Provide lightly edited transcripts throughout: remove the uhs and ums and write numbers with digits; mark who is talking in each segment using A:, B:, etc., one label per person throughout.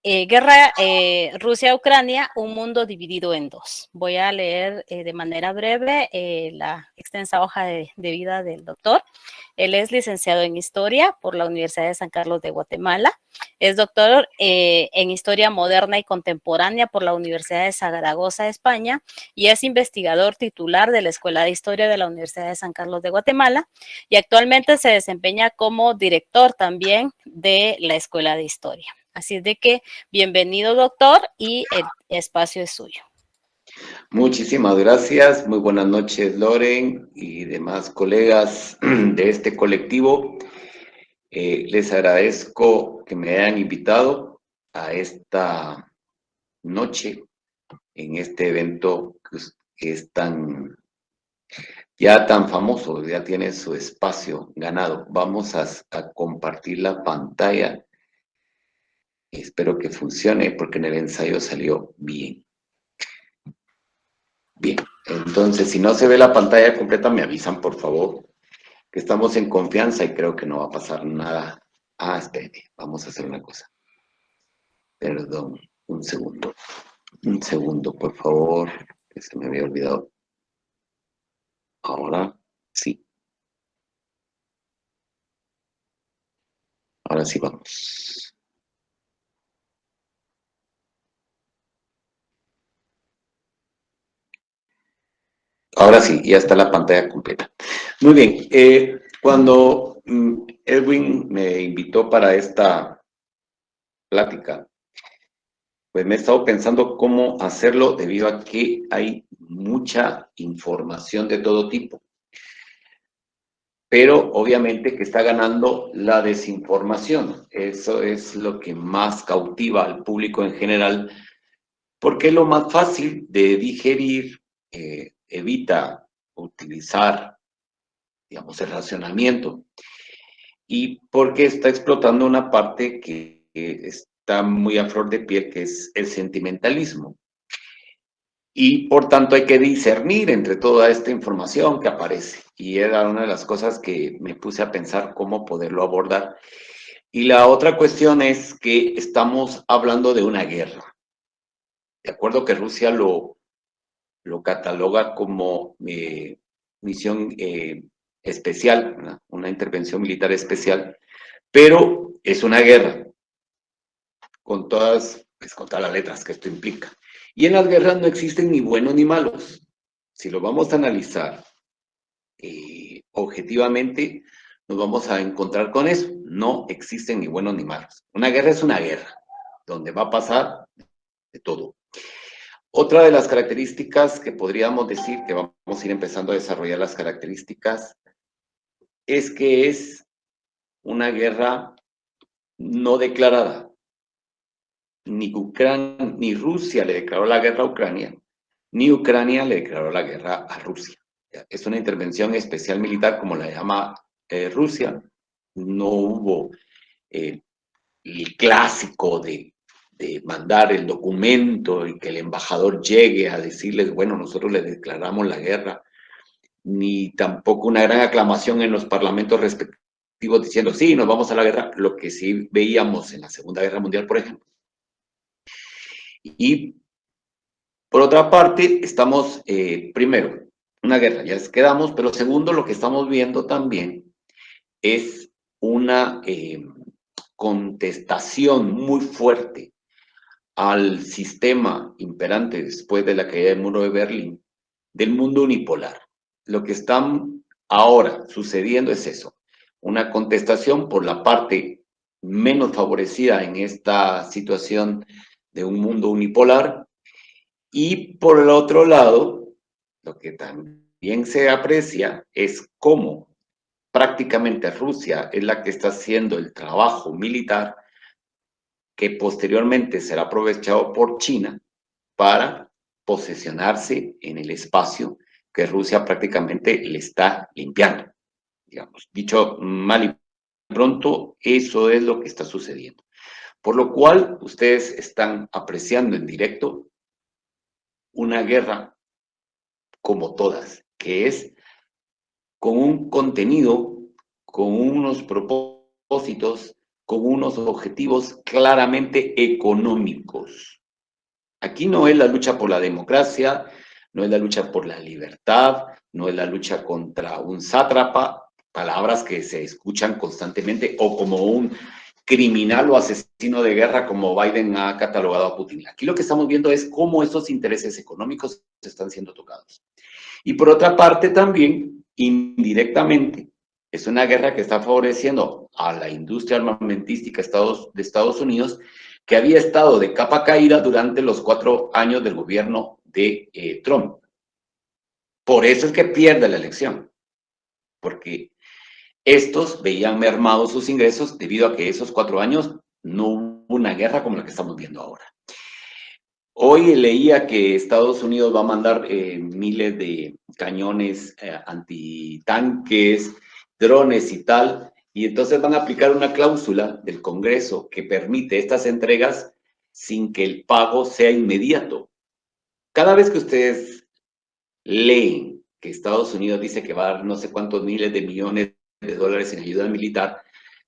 A: Guerra Rusia-Ucrania, un mundo dividido en dos. Voy a leer de manera breve la extensa hoja de vida del doctor. Él es licenciado en Historia por la Universidad de San Carlos de Guatemala. Es doctor en Historia Moderna y Contemporánea por la Universidad de Zaragoza, España, y es investigador titular de la Escuela de Historia de la Universidad de San Carlos de Guatemala, y actualmente se desempeña como director también de la Escuela de Historia. Así es de que, bienvenido, doctor, y el espacio es suyo.
B: Muchísimas gracias, muy buenas noches, Loren y demás colegas de este colectivo. Les agradezco que me hayan invitado a esta noche en este evento que es ya tan famoso, ya tiene su espacio ganado. Vamos a compartir la pantalla. Espero que funcione porque en el ensayo salió bien. Bien, entonces si no se ve la pantalla completa me avisan por favor, que estamos en confianza y creo que no va a pasar nada. Espere, vamos a hacer una cosa. Perdón, un segundo por favor, que se me había olvidado. Ahora sí. Ahora sí vamos. Ahora sí, ya está la pantalla completa. Muy bien, cuando Edwin me invitó para esta plática, pues me he estado pensando cómo hacerlo debido a que hay mucha información de todo tipo. Pero obviamente que está ganando la desinformación. Eso es lo que más cautiva al público en general, porque es lo más fácil de digerir, evita utilizar, digamos, el racionamiento, y porque está explotando una parte que está muy a flor de piel, que es el sentimentalismo. Y por tanto hay que discernir entre toda esta información que aparece. Y era una de las cosas que me puse a pensar cómo poderlo abordar. Y la otra cuestión es que estamos hablando de una guerra. De acuerdo que Rusia lo cataloga como misión especial, una intervención militar especial, pero es una guerra con todas las letras que esto implica. Y en las guerras no existen ni buenos ni malos. Si lo vamos a analizar objetivamente, nos vamos a encontrar con eso. No existen ni buenos ni malos. Una guerra es una guerra, donde va a pasar de todo. Otra de las características que podríamos decir, que vamos a ir empezando a desarrollar las características, es que es una guerra no declarada. Ni Rusia le declaró la guerra a Ucrania, ni Ucrania le declaró la guerra a Rusia. Es una intervención especial militar, como la llama Rusia. No hubo el clásico de mandar el documento y que el embajador llegue a decirles, bueno, nosotros le declaramos la guerra, ni tampoco una gran aclamación en los parlamentos respectivos diciendo, sí, nos vamos a la guerra, lo que sí veíamos en la Segunda Guerra Mundial, por ejemplo. Y por otra parte, estamos, primero, una guerra, ya quedamos, pero segundo, lo que estamos viendo también es una contestación muy fuerte al sistema imperante después de la caída del muro de Berlín, del mundo unipolar. Lo que está ahora sucediendo es eso, una contestación por la parte menos favorecida en esta situación de un mundo unipolar, y por el otro lado, lo que también se aprecia es cómo prácticamente Rusia es la que está haciendo el trabajo militar que posteriormente será aprovechado por China para posesionarse en el espacio que Rusia prácticamente le está limpiando. Digamos, dicho mal y pronto, eso es lo que está sucediendo. Por lo cual, ustedes están apreciando en directo una guerra como todas, que es con un contenido, con unos propósitos, con unos objetivos claramente económicos. Aquí no es la lucha por la democracia, no es la lucha por la libertad, no es la lucha contra un sátrapa, palabras que se escuchan constantemente, o como un criminal o asesino de guerra como Biden ha catalogado a Putin. Aquí lo que estamos viendo es cómo esos intereses económicos están siendo tocados. Y por otra parte también, indirectamente, es una guerra que está favoreciendo a la industria armamentística de Estados Unidos, que había estado de capa caída durante los 4 años del gobierno de Trump. Por eso es que pierde la elección, porque estos veían mermados sus ingresos debido a que esos 4 años no hubo una guerra como la que estamos viendo ahora. Hoy leía que Estados Unidos va a mandar miles de cañones antitanques, drones y tal, y entonces van a aplicar una cláusula del Congreso que permite estas entregas sin que el pago sea inmediato. Cada vez que ustedes leen que Estados Unidos dice que va a dar no sé cuántos miles de millones de dólares en ayuda militar,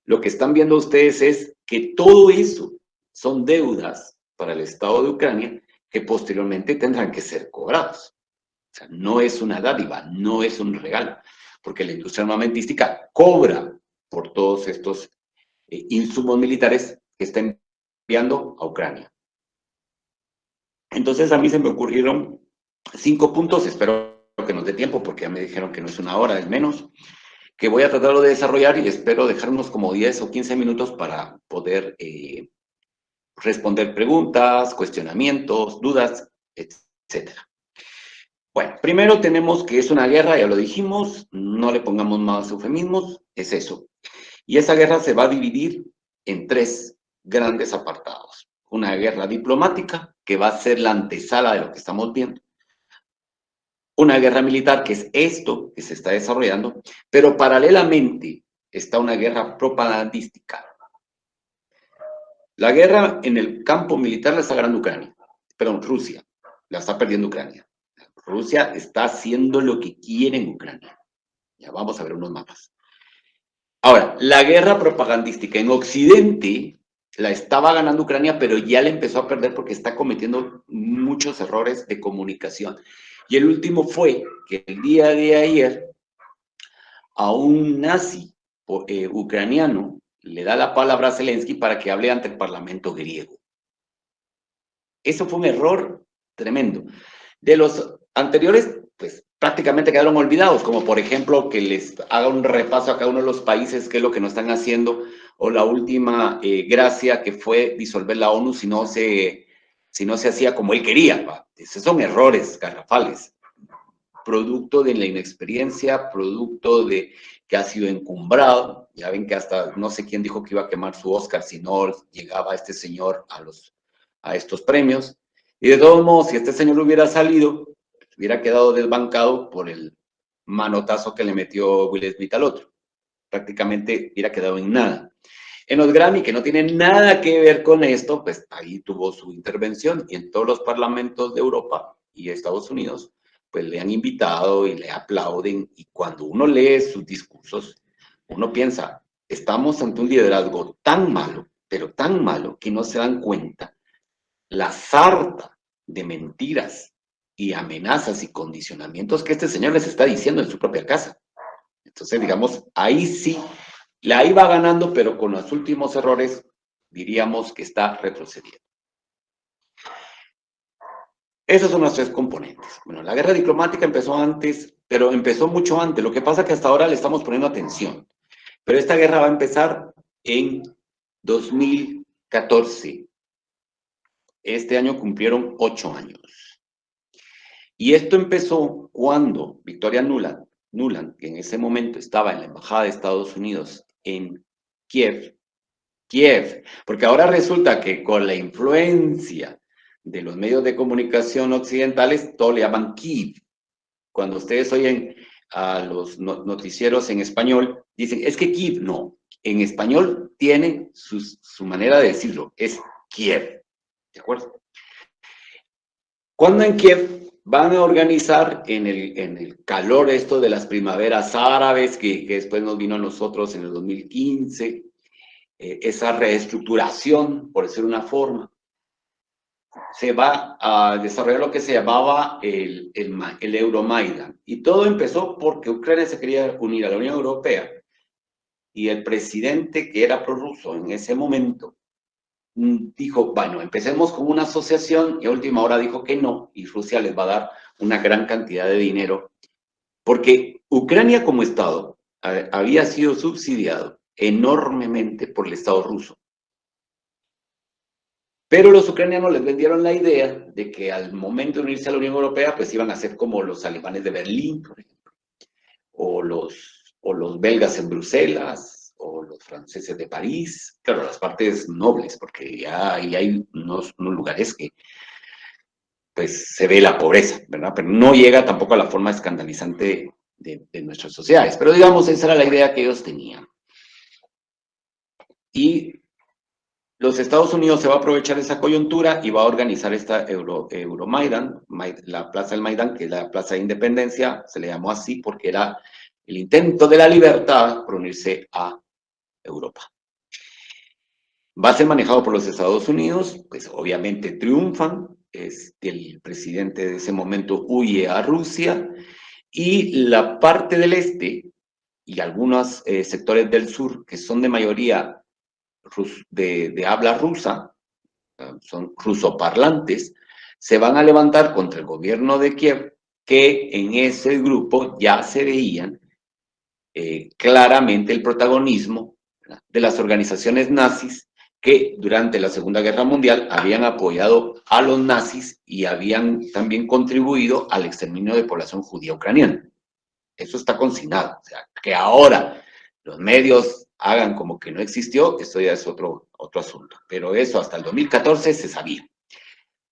B: lo que están viendo ustedes es que todo eso son deudas para el Estado de Ucrania que posteriormente tendrán que ser cobrados. O sea, no es una dádiva, no es un regalo, porque la industria armamentística cobra por todos estos insumos militares que está enviando a Ucrania. Entonces a mí se me ocurrieron 5 puntos, espero que nos dé tiempo, porque ya me dijeron que no es una hora, es menos, que voy a tratarlo de desarrollar y espero dejarnos como 10 o 15 minutos para poder responder preguntas, cuestionamientos, dudas, etcétera. Bueno, primero tenemos que es una guerra, ya lo dijimos, no le pongamos más eufemismos, es eso. Y esa guerra se va a dividir en 3 grandes apartados. Una guerra diplomática, que va a ser la antesala de lo que estamos viendo. Una guerra militar, que es esto que se está desarrollando, pero paralelamente está una guerra propagandística. La guerra en el campo militar la está ganando Ucrania, perdón, Rusia, la está perdiendo Ucrania. Rusia está haciendo lo que quiere en Ucrania. Ya vamos a ver unos mapas. Ahora, la guerra propagandística en Occidente la estaba ganando Ucrania, pero ya la empezó a perder porque está cometiendo muchos errores de comunicación. Y el último fue que el día de ayer a un nazi ucraniano le da la palabra a Zelensky para que hable ante el Parlamento griego. Eso fue un error tremendo. De los anteriores, pues prácticamente quedaron olvidados, como por ejemplo que les haga un repaso a cada uno de los países, qué es lo que no están haciendo, o la última gracia que fue disolver la ONU si no se hacía como él quería. ¿Va? Esos son errores garrafales, producto de la inexperiencia, producto de que ha sido encumbrado. Ya ven que hasta no sé quién dijo que iba a quemar su Oscar si no llegaba este señor a estos premios. Y de todos modos, si este señor hubiera salido, hubiera quedado desbancado por el manotazo que le metió Will Smith al otro. Prácticamente hubiera quedado en nada. En los Grammy, que no tienen nada que ver con esto, pues ahí tuvo su intervención y en todos los parlamentos de Europa y Estados Unidos, pues le han invitado y le aplauden. Y cuando uno lee sus discursos, uno piensa, estamos ante un liderazgo tan malo, pero tan malo, que no se dan cuenta la sarta de mentiras y amenazas y condicionamientos que este señor les está diciendo en su propia casa. Entonces, digamos, ahí sí, la iba ganando, pero con los últimos errores diríamos que está retrocediendo. Esos son los 3 componentes. Bueno, la guerra diplomática empezó antes, pero empezó mucho antes. Lo que pasa es que hasta ahora le estamos poniendo atención. Pero esta guerra va a empezar en 2014. Este año cumplieron 8 años. Y esto empezó cuando Victoria Nuland, que en ese momento estaba en la Embajada de Estados Unidos en Kiev, porque ahora resulta que con la influencia de los medios de comunicación occidentales, todo le llaman Kiev. Cuando ustedes oyen a los noticieros en español, dicen, es que Kiev, no. En español tiene su manera de decirlo, es Kiev. ¿De acuerdo? Cuando en Kiev van a organizar en el calor esto de las primaveras árabes, que después nos vino a nosotros en el 2015, esa reestructuración, por decir una forma, se va a desarrollar lo que se llamaba el Euromaidan. Y todo empezó porque Ucrania se quería unir a la Unión Europea y el presidente, que era prorruso en ese momento, dijo, bueno, empecemos con una asociación, y a última hora dijo que no, y Rusia les va a dar una gran cantidad de dinero, porque Ucrania como Estado había sido subsidiado enormemente por el Estado ruso. Pero los ucranianos les vendieron la idea de que al momento de unirse a la Unión Europea, pues iban a ser como los alemanes de Berlín, por ejemplo, o los belgas en Bruselas, o los franceses de París, claro, las partes nobles, porque ya ahí hay unos lugares que pues se ve la pobreza, ¿verdad? Pero no llega tampoco a la forma escandalizante de nuestras sociedades. Pero digamos, esa era la idea que ellos tenían. Y los Estados Unidos se va a aprovechar esa coyuntura y va a organizar esta Euromaidan, la Plaza del Maidán, que es la Plaza de Independencia, se le llamó así porque era el intento de la libertad por unirse a Europa. Va a ser manejado por los Estados Unidos, pues obviamente triunfan, el presidente de ese momento huye a Rusia y la parte del este y algunos sectores del sur, que son de mayoría de habla rusa, son rusoparlantes, se van a levantar contra el gobierno de Kiev, que en ese grupo ya se veían claramente el protagonismo, ¿verdad?, de las organizaciones nazis que durante la Segunda Guerra Mundial habían apoyado a los nazis y habían también contribuido al exterminio de población judía ucraniana. Eso está consignado. O sea, que ahora los medios hagan como que no existió, esto ya es otro asunto. Pero eso hasta el 2014 se sabía.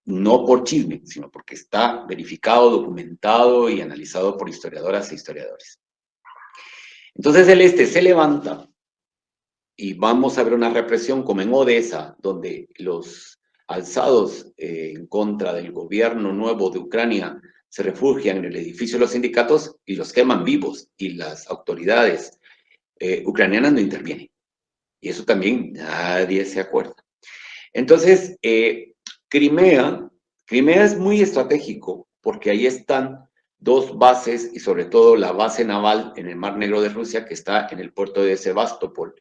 B: No por chisme, sino porque está verificado, documentado y analizado por historiadoras e historiadores. Entonces el este se levanta y vamos a ver una represión como en Odessa, donde los alzados en contra del gobierno nuevo de Ucrania se refugian en el edificio de los sindicatos y los queman vivos, y las autoridades ucranianas no intervienen. Y eso también nadie se acuerda. Entonces, Crimea es muy estratégico porque ahí están dos bases y sobre todo la base naval en el Mar Negro de Rusia, que está en el puerto de Sebastopol.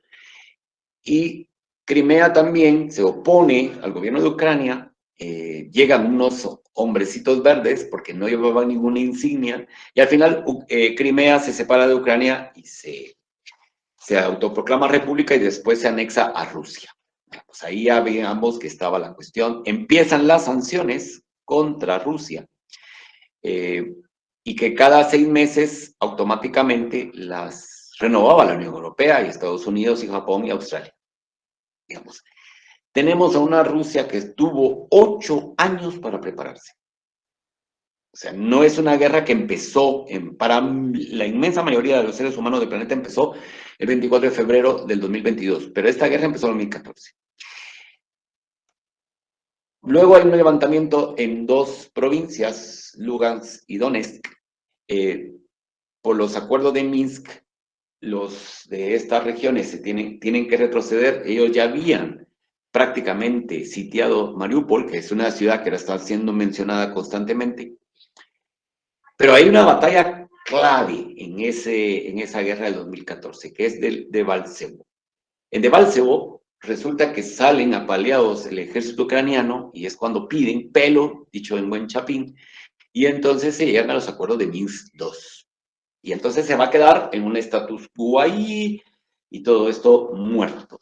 B: Y Crimea también se opone al gobierno de Ucrania, llegan unos hombrecitos verdes porque no llevaban ninguna insignia, y al final Crimea se separa de Ucrania y se autoproclama república y después se anexa a Rusia. Pues ahí ya veamos que estaba la cuestión. Empiezan las sanciones contra Rusia, y que cada 6 meses automáticamente las renovaba la Unión Europea y Estados Unidos y Japón y Australia. Digamos, tenemos a una Rusia que estuvo 8 años para prepararse. O sea, no es una guerra que empezó, para la inmensa mayoría de los seres humanos del planeta empezó el 24 de febrero del 2022, pero esta guerra empezó en 2014. Luego hay un levantamiento en 2 provincias, Lugansk y Donetsk, por los acuerdos de Minsk. Los de estas regiones tienen que retroceder. Ellos ya habían prácticamente sitiado Mariupol, que es una ciudad que está siendo mencionada constantemente. Pero hay una batalla clave en esa guerra del 2014, que es de Debaltsevo. En Debaltsevo resulta que salen apaleados el ejército ucraniano y es cuando piden pelo, dicho en buen chapín, y entonces se llegan a los acuerdos de Minsk II. Y entonces se va a quedar en un status quo ahí y todo esto muerto.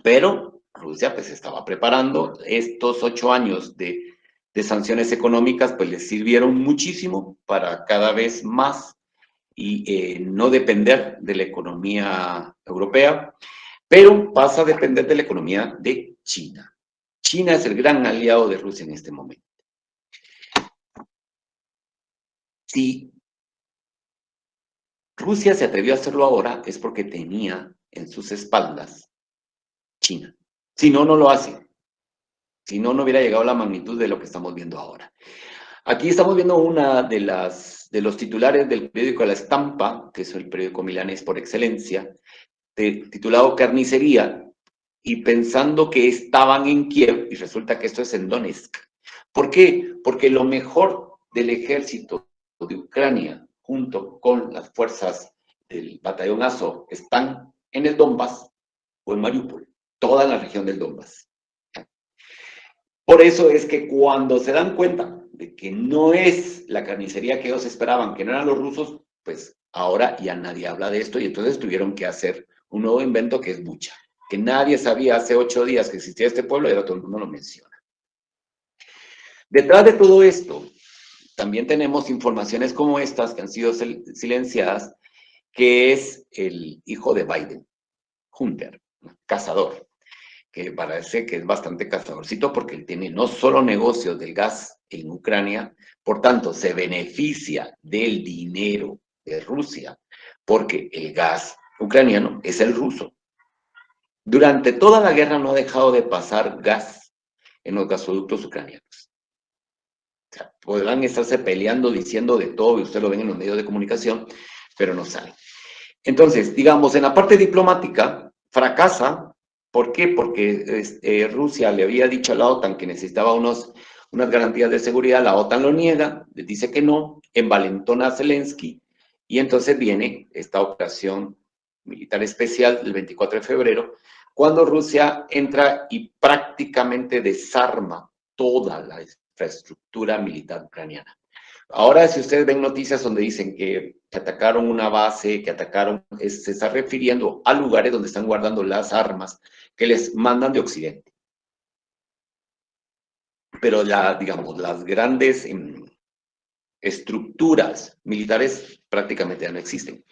B: Pero Rusia pues estaba preparando. Estos 8 años de sanciones económicas pues les sirvieron muchísimo para cada vez más y no depender de la economía europea, pero pasa a depender de la economía de China. China es el gran aliado de Rusia en este momento. Si Rusia se atrevió a hacerlo ahora es porque tenía en sus espaldas China. Si no, no lo hace. Si no, no hubiera llegado a la magnitud de lo que estamos viendo ahora. Aquí estamos viendo una de los titulares del periódico La Stampa, que es el periódico milanés por excelencia, titulado Carnicería, y pensando que estaban en Kiev, y resulta que esto es en Donetsk. ¿Por qué? Porque lo mejor del ejército de Ucrania, junto con las fuerzas del batallón Azov, están en el Donbass o en Mariupol, toda la región del Donbass. Por eso es que cuando se dan cuenta de que no es la carnicería que ellos esperaban, que no eran los rusos, pues ahora ya nadie habla de esto y entonces tuvieron que hacer un nuevo invento que es Bucha, que nadie sabía hace 8 días que existía este pueblo y ahora todo el mundo lo menciona. Detrás de todo esto, también tenemos informaciones como estas que han sido silenciadas, que es el hijo de Biden, Hunter, cazador, que parece que es bastante cazadorcito porque él tiene no solo negocios del gas en Ucrania, por tanto se beneficia del dinero de Rusia, porque el gas ucraniano es el ruso. Durante toda la guerra no ha dejado de pasar gas en los gasoductos ucranianos. O sea, podrán estarse peleando, diciendo de todo, y ustedes lo ven en los medios de comunicación, pero no sale. Entonces, digamos, en la parte diplomática, fracasa. ¿Por qué? Porque Rusia le había dicho a la OTAN que necesitaba unas garantías de seguridad, la OTAN lo niega, les dice que no, envalentona a Zelensky, y entonces viene esta operación militar especial el 24 de febrero, cuando Rusia entra y prácticamente desarma toda la infraestructura militar ucraniana. Ahora, si ustedes ven noticias donde dicen que atacaron una base, que atacaron, se está refiriendo a lugares donde están guardando las armas que les mandan de Occidente. Pero digamos, las grandes estructuras militares prácticamente ya no existen.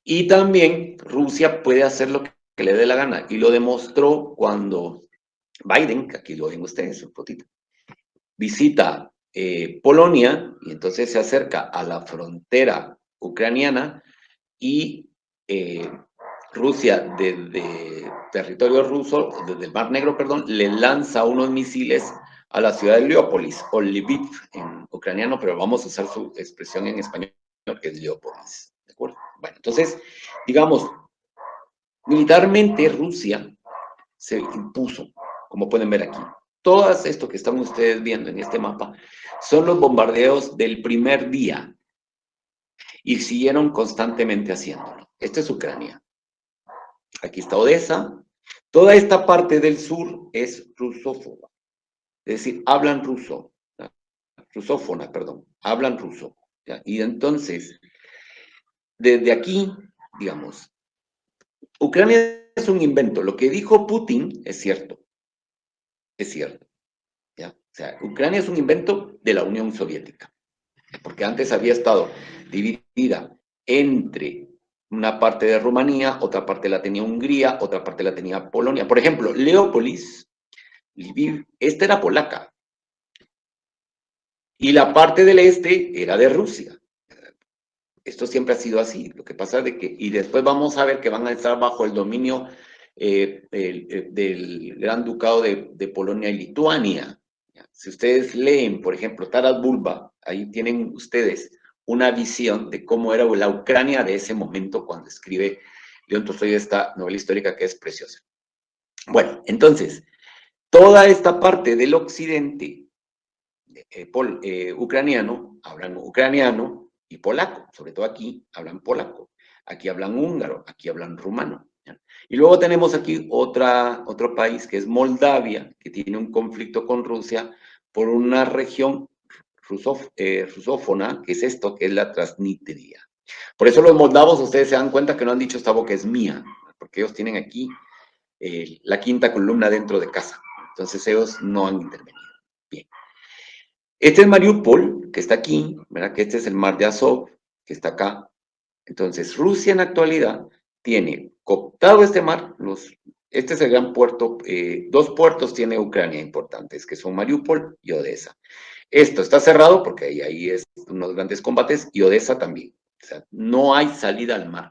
B: Y también Rusia puede hacer lo que le dé la gana, y lo demostró cuando Biden, que aquí lo ven ustedes un poquito, visita Polonia, y entonces se acerca a la frontera ucraniana, y Rusia desde territorio ruso, desde el Mar Negro, perdón, le lanza unos misiles a la ciudad de Leópolis, o Lviv en ucraniano, pero vamos a usar su expresión en español, que es Leópolis, ¿de acuerdo? Bueno, entonces, digamos, militarmente Rusia se impuso, como pueden ver aquí. Todo esto que están ustedes viendo en este mapa son los bombardeos del primer día, y siguieron constantemente haciéndolo. Esta es Ucrania. Aquí está Odessa. Toda esta parte del sur es rusófona, es decir, hablan ruso, rusófona, perdón, hablan ruso. ¿Ya? Y entonces, desde aquí, digamos, Ucrania es un invento. Lo que dijo Putin es cierto, es cierto. ¿Ya? O sea, Ucrania es un invento de la Unión Soviética, porque antes había estado dividida entre una parte de Rumanía, otra parte la tenía Hungría, otra parte la tenía Polonia. Por ejemplo, Leópolis, Lviv, esta era polaca, y la parte del este era de Rusia. Esto siempre ha sido así. Lo que pasa es de que, y después vamos a ver que van a estar bajo el dominio del Gran Ducado de Polonia y Lituania. Si ustedes leen, por ejemplo, Taras Bulba, ahí tienen ustedes una visión de cómo era la Ucrania de ese momento cuando escribe León Tolstoy esta novela histórica que es preciosa. Bueno, entonces, toda esta parte del occidente ucraniano, hablan ucraniano y polaco, sobre todo aquí hablan polaco, aquí hablan húngaro, aquí hablan rumano. ¿Ya? Y luego tenemos aquí otro país que es Moldavia, que tiene un conflicto con Rusia por una región rusófona, que es esto, que es la Transnistria. Por eso los moldavos, ustedes se dan cuenta que no han dicho esta boca es mía, porque ellos tienen aquí la quinta columna dentro de casa. Entonces ellos no han intervenido. Bien. Este es Mariupol, que está aquí, ¿verdad? Que este es el mar de Azov, que está acá. Entonces, Rusia en la actualidad tiene cooptado este mar, este es el gran puerto, 2 puertos tiene Ucrania importantes, que son Mariupol y Odessa. Esto está cerrado porque ahí es unos grandes combates, y Odessa también. O sea, no hay salida al mar.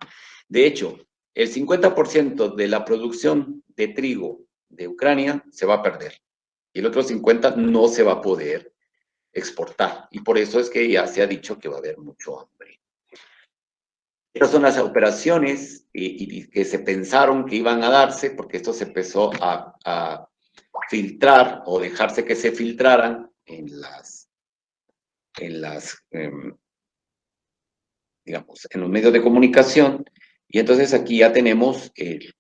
B: De hecho, el 50% de la producción de trigo de Ucrania se va a perder, y el otro 50% no se va a poder exportar, y por eso es que ya se ha dicho que va a haber mucho hambre. Estas son las operaciones y que se pensaron que iban a darse, porque esto se empezó a filtrar o dejarse que se filtraran digamos, en los medios de comunicación, y entonces aquí ya tenemos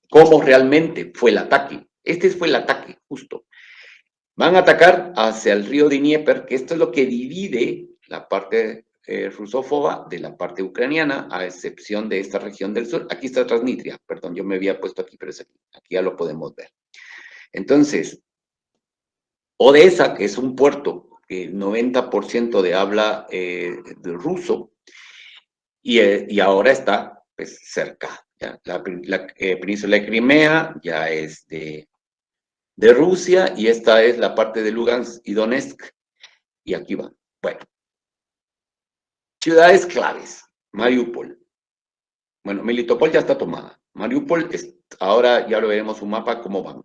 B: cómo realmente fue el ataque. Este fue el ataque, justo. Van a atacar hacia el río Dnieper, que esto es lo que divide la parte rusófoba de la parte ucraniana, a excepción de esta región del sur. Aquí está Transnistria, perdón, yo me había puesto aquí, pero es aquí. Aquí ya lo podemos ver. Entonces, Odessa, que es un puerto que 90% de habla de ruso, y ahora está pues, cerca. ¿Ya? La península de Crimea ya es de Rusia, y esta es la parte de Lugansk y Donetsk, y aquí va. Bueno, ciudades claves. Mariupol. Bueno, Melitopol ya está tomada. Mariupol, ahora ya lo veremos un mapa cómo van.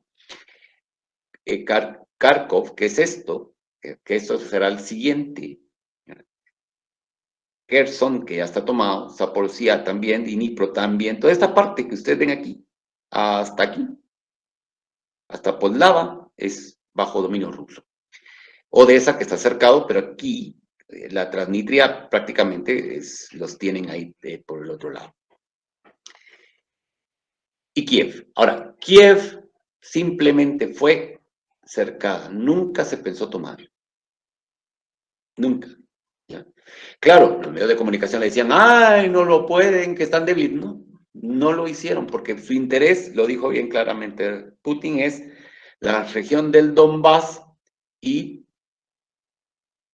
B: Kharkov, que es esto, que esto será el siguiente. Kherson, que ya está tomado, Zaporozhia también, Dnipro también, toda esta parte que ustedes ven aquí, hasta Poltava, es bajo dominio ruso. Odessa, que está cercado, pero aquí la Transnistria prácticamente los tienen ahí por el otro lado. Y Kiev. Ahora, Kiev simplemente fue cercada, nunca se pensó tomar. Nunca. ¿Ya? Claro, los medios de comunicación le decían, ay, no lo pueden, que están débiles. No, no lo hicieron, porque su interés, lo dijo bien claramente Putin, es la región del Donbass y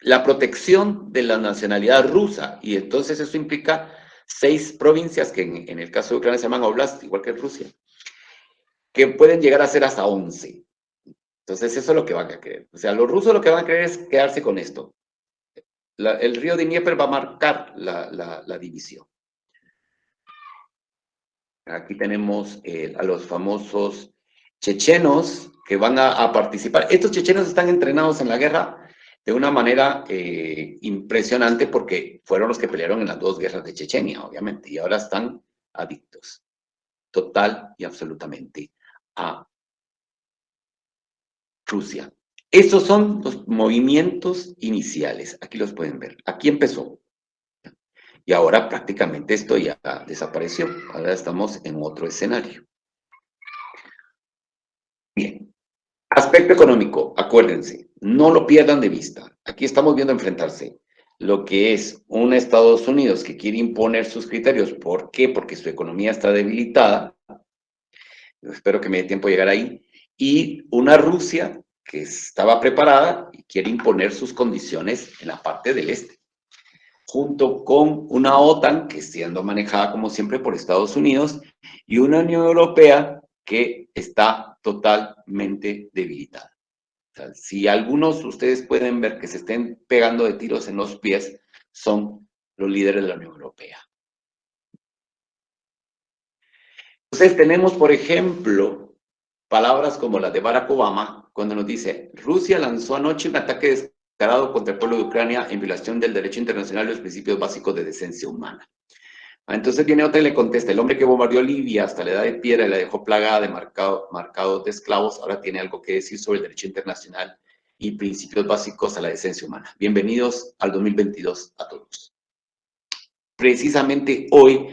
B: la protección de la nacionalidad rusa. Y entonces eso implica 6 provincias, que en el caso de Ucrania se llaman oblast, igual que Rusia, que pueden llegar a ser hasta 11. Entonces eso es lo que van a querer. O sea, los rusos lo que van a querer es quedarse con esto. El río Dnieper va a marcar la división. Aquí tenemos a los famosos chechenos que van a participar. Estos chechenos están entrenados en la guerra de una manera impresionante, porque fueron los que pelearon en las 2 guerras de Chechenia, obviamente, y ahora están adictos, total y absolutamente, a Rusia. Esos son los movimientos iniciales. Aquí los pueden ver. Aquí empezó. Y ahora prácticamente esto ya desapareció. Ahora estamos en otro escenario. Bien. Aspecto económico, acuérdense, no lo pierdan de vista. Aquí estamos viendo enfrentarse lo que es un Estados Unidos que quiere imponer sus criterios. ¿Por qué? Porque su economía está debilitada. Espero que me dé tiempo de llegar ahí. Y una Rusia que estaba preparada y quiere imponer sus condiciones en la parte del este, junto con una OTAN que siendo manejada como siempre por Estados Unidos, y una Unión Europea que está totalmente debilitada. O sea, si algunos ustedes pueden ver que se estén pegando de tiros en los pies, son los líderes de la Unión Europea. Entonces tenemos, por ejemplo, palabras como las de Barack Obama, cuando nos dice: Rusia lanzó anoche un ataque descarado contra el pueblo de Ucrania en violación del derecho internacional y los principios básicos de decencia humana. Entonces viene otra y le contesta: el hombre que bombardeó Libia hasta la edad de piedra y la dejó plagada de marcados de esclavos, ahora tiene algo que decir sobre el derecho internacional y principios básicos a la decencia humana. Bienvenidos al 2022 a todos. Precisamente hoy,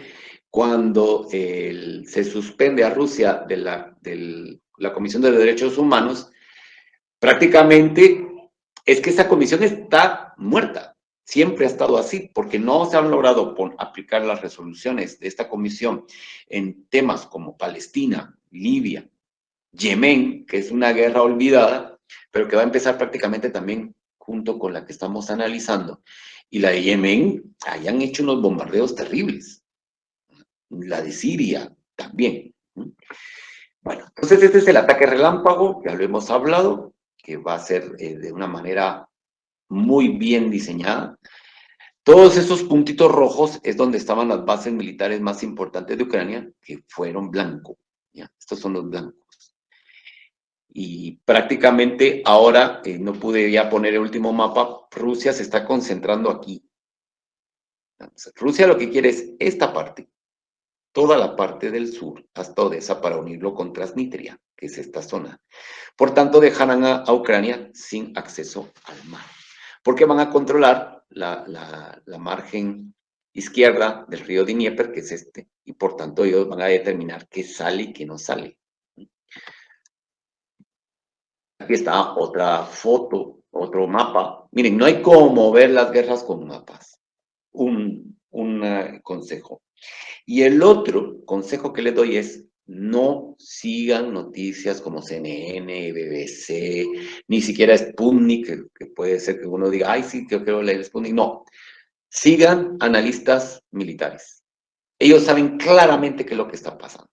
B: cuando se suspende a Rusia de la Comisión de Derechos Humanos, prácticamente es que esa comisión está muerta. Siempre ha estado así, porque no se han logrado aplicar las resoluciones de esta comisión en temas como Palestina, Libia, Yemen, que es una guerra olvidada, pero que va a empezar prácticamente también junto con la que estamos analizando. Y la de Yemen, hayan hecho unos bombardeos terribles. La de Siria también. Bueno, entonces este es el ataque relámpago, ya lo hemos hablado, que va a ser de una manera muy bien diseñada. Todos esos puntitos rojos es donde estaban las bases militares más importantes de Ucrania, que fueron blanco. ¿Ya? Estos son los blancos. Y prácticamente ahora, no pude ya poner el último mapa, Rusia se está concentrando aquí. Rusia lo que quiere es esta parte. toda la parte del sur hasta Odessa para unirlo con Transnistria, que es esta zona. Por tanto, dejarán a Ucrania sin acceso al mar, porque van a controlar la margen izquierda del río Dnieper, que es este, y por tanto ellos van a determinar qué sale y qué no sale. Aquí está otra foto, otro mapa. Miren, no hay cómo ver las guerras con mapas. Un consejo. Y el otro consejo que les doy es no sigan noticias como CNN, BBC, ni siquiera Sputnik, que puede ser que uno diga, ay, sí, que quiero leer Sputnik. No, sigan analistas militares. Ellos saben claramente qué es lo que está pasando.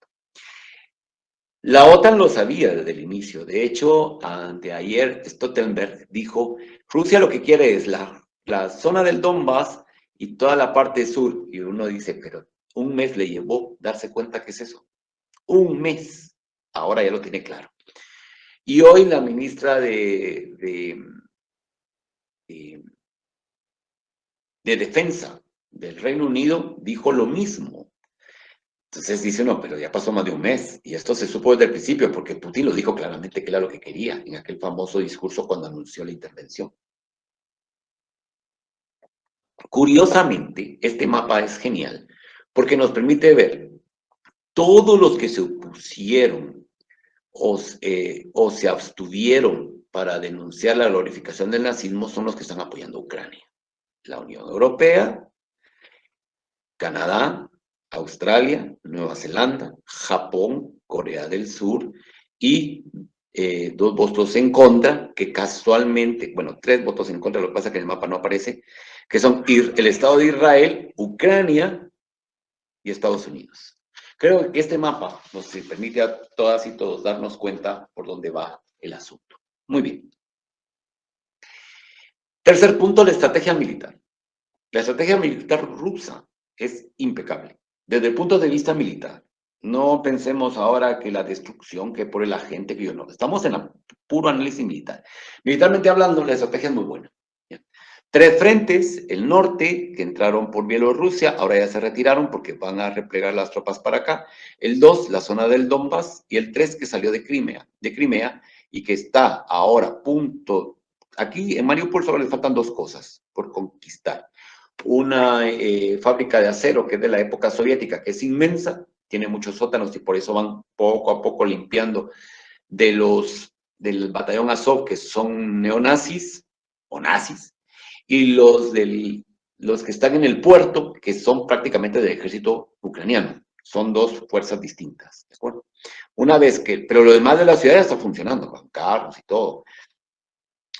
B: La OTAN lo sabía desde el inicio. De hecho, anteayer Stoltenberg dijo, Rusia lo que quiere es la zona del Donbass y toda la parte sur. Y uno dice, pero un mes le llevó darse cuenta que es eso. Un mes. Ahora ya lo tiene claro. Y hoy la ministra de Defensa del Reino Unido dijo lo mismo. Entonces dice, no, pero ya pasó más de un mes y esto se supo desde el principio porque Putin lo dijo claramente que era lo que quería en aquel famoso discurso cuando anunció la intervención. Curiosamente, este mapa es genial porque nos permite ver todos los que se opusieron o se abstuvieron para denunciar la glorificación del nazismo son los que están apoyando a Ucrania. La Unión Europea, Canadá, Australia, Nueva Zelanda, Japón, Corea del Sur y 2 votos en contra, que casualmente, bueno, 3 votos en contra, lo que pasa es que en el mapa no aparece, que son el Estado de Israel, Ucrania y Estados Unidos. Creo que este mapa nos permite a todas y todos darnos cuenta por dónde va el asunto. Muy bien. Tercer punto, la estrategia militar. La estrategia militar rusa es impecable. Desde el punto de vista militar, no pensemos ahora que la destrucción, que por la gente, que yo no. Estamos en el puro análisis militar. Militarmente hablando, la estrategia es muy buena. 3 frentes, el norte, que entraron por Bielorrusia, ahora ya se retiraron porque van a replegar las tropas para acá. El 2, la zona del Donbass, y el 3, que salió de Crimea y que está ahora a punto. Aquí en Mariupol solo le faltan 2 cosas por conquistar. Una fábrica de acero que es de la época soviética, que es inmensa, tiene muchos sótanos y por eso van poco a poco limpiando del batallón Azov, que son neonazis o nazis, y los que están en el puerto, que son prácticamente del ejército ucraniano. Son 2 fuerzas distintas, ¿de acuerdo? Una vez pero lo demás de la ciudad ya está funcionando, con carros y todo.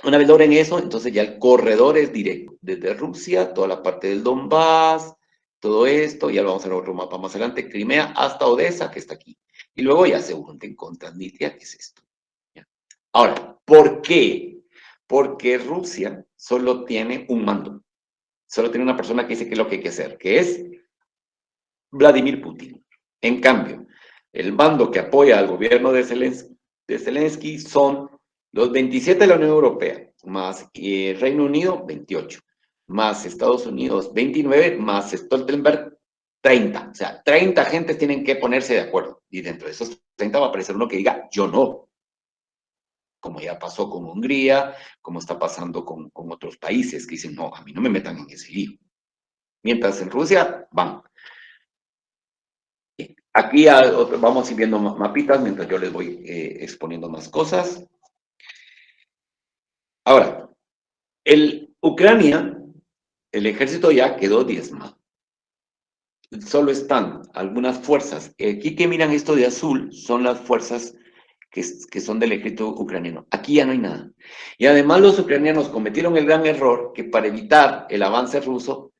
B: Una vez logren eso, entonces ya el corredor es directo, desde Rusia, toda la parte del Donbass, todo esto, ya lo vamos a ver en otro mapa más adelante, Crimea hasta Odessa, que está aquí. Y luego ya se hunden con Transnistria, que es esto. ¿Ya? Ahora, ¿por qué? Porque Rusia solo tiene un mando, solo tiene una persona que dice qué es lo que hay que hacer, que es Vladimir Putin. En cambio, el mando que apoya al gobierno de Zelensky son los 27 de la Unión Europea, más Reino Unido, 28, más Estados Unidos, 29, más Stoltenberg, 30. O sea, 30 gentes tienen que ponerse de acuerdo. Y dentro de esos 30 va a aparecer uno que diga, yo no. Como ya pasó con Hungría, como está pasando con otros países que dicen, no, a mí no me metan en ese lío. Mientras en Rusia, van. Aquí vamos a ir viendo mapitas mientras yo les voy exponiendo más cosas. Ahora, Ucrania, el ejército ya quedó diezmado. Solo están algunas fuerzas. Aquí que miran esto de azul son las fuerzas que son del ejército ucraniano. Aquí ya no hay nada. Y además los ucranianos cometieron el gran error que para evitar el avance ruso,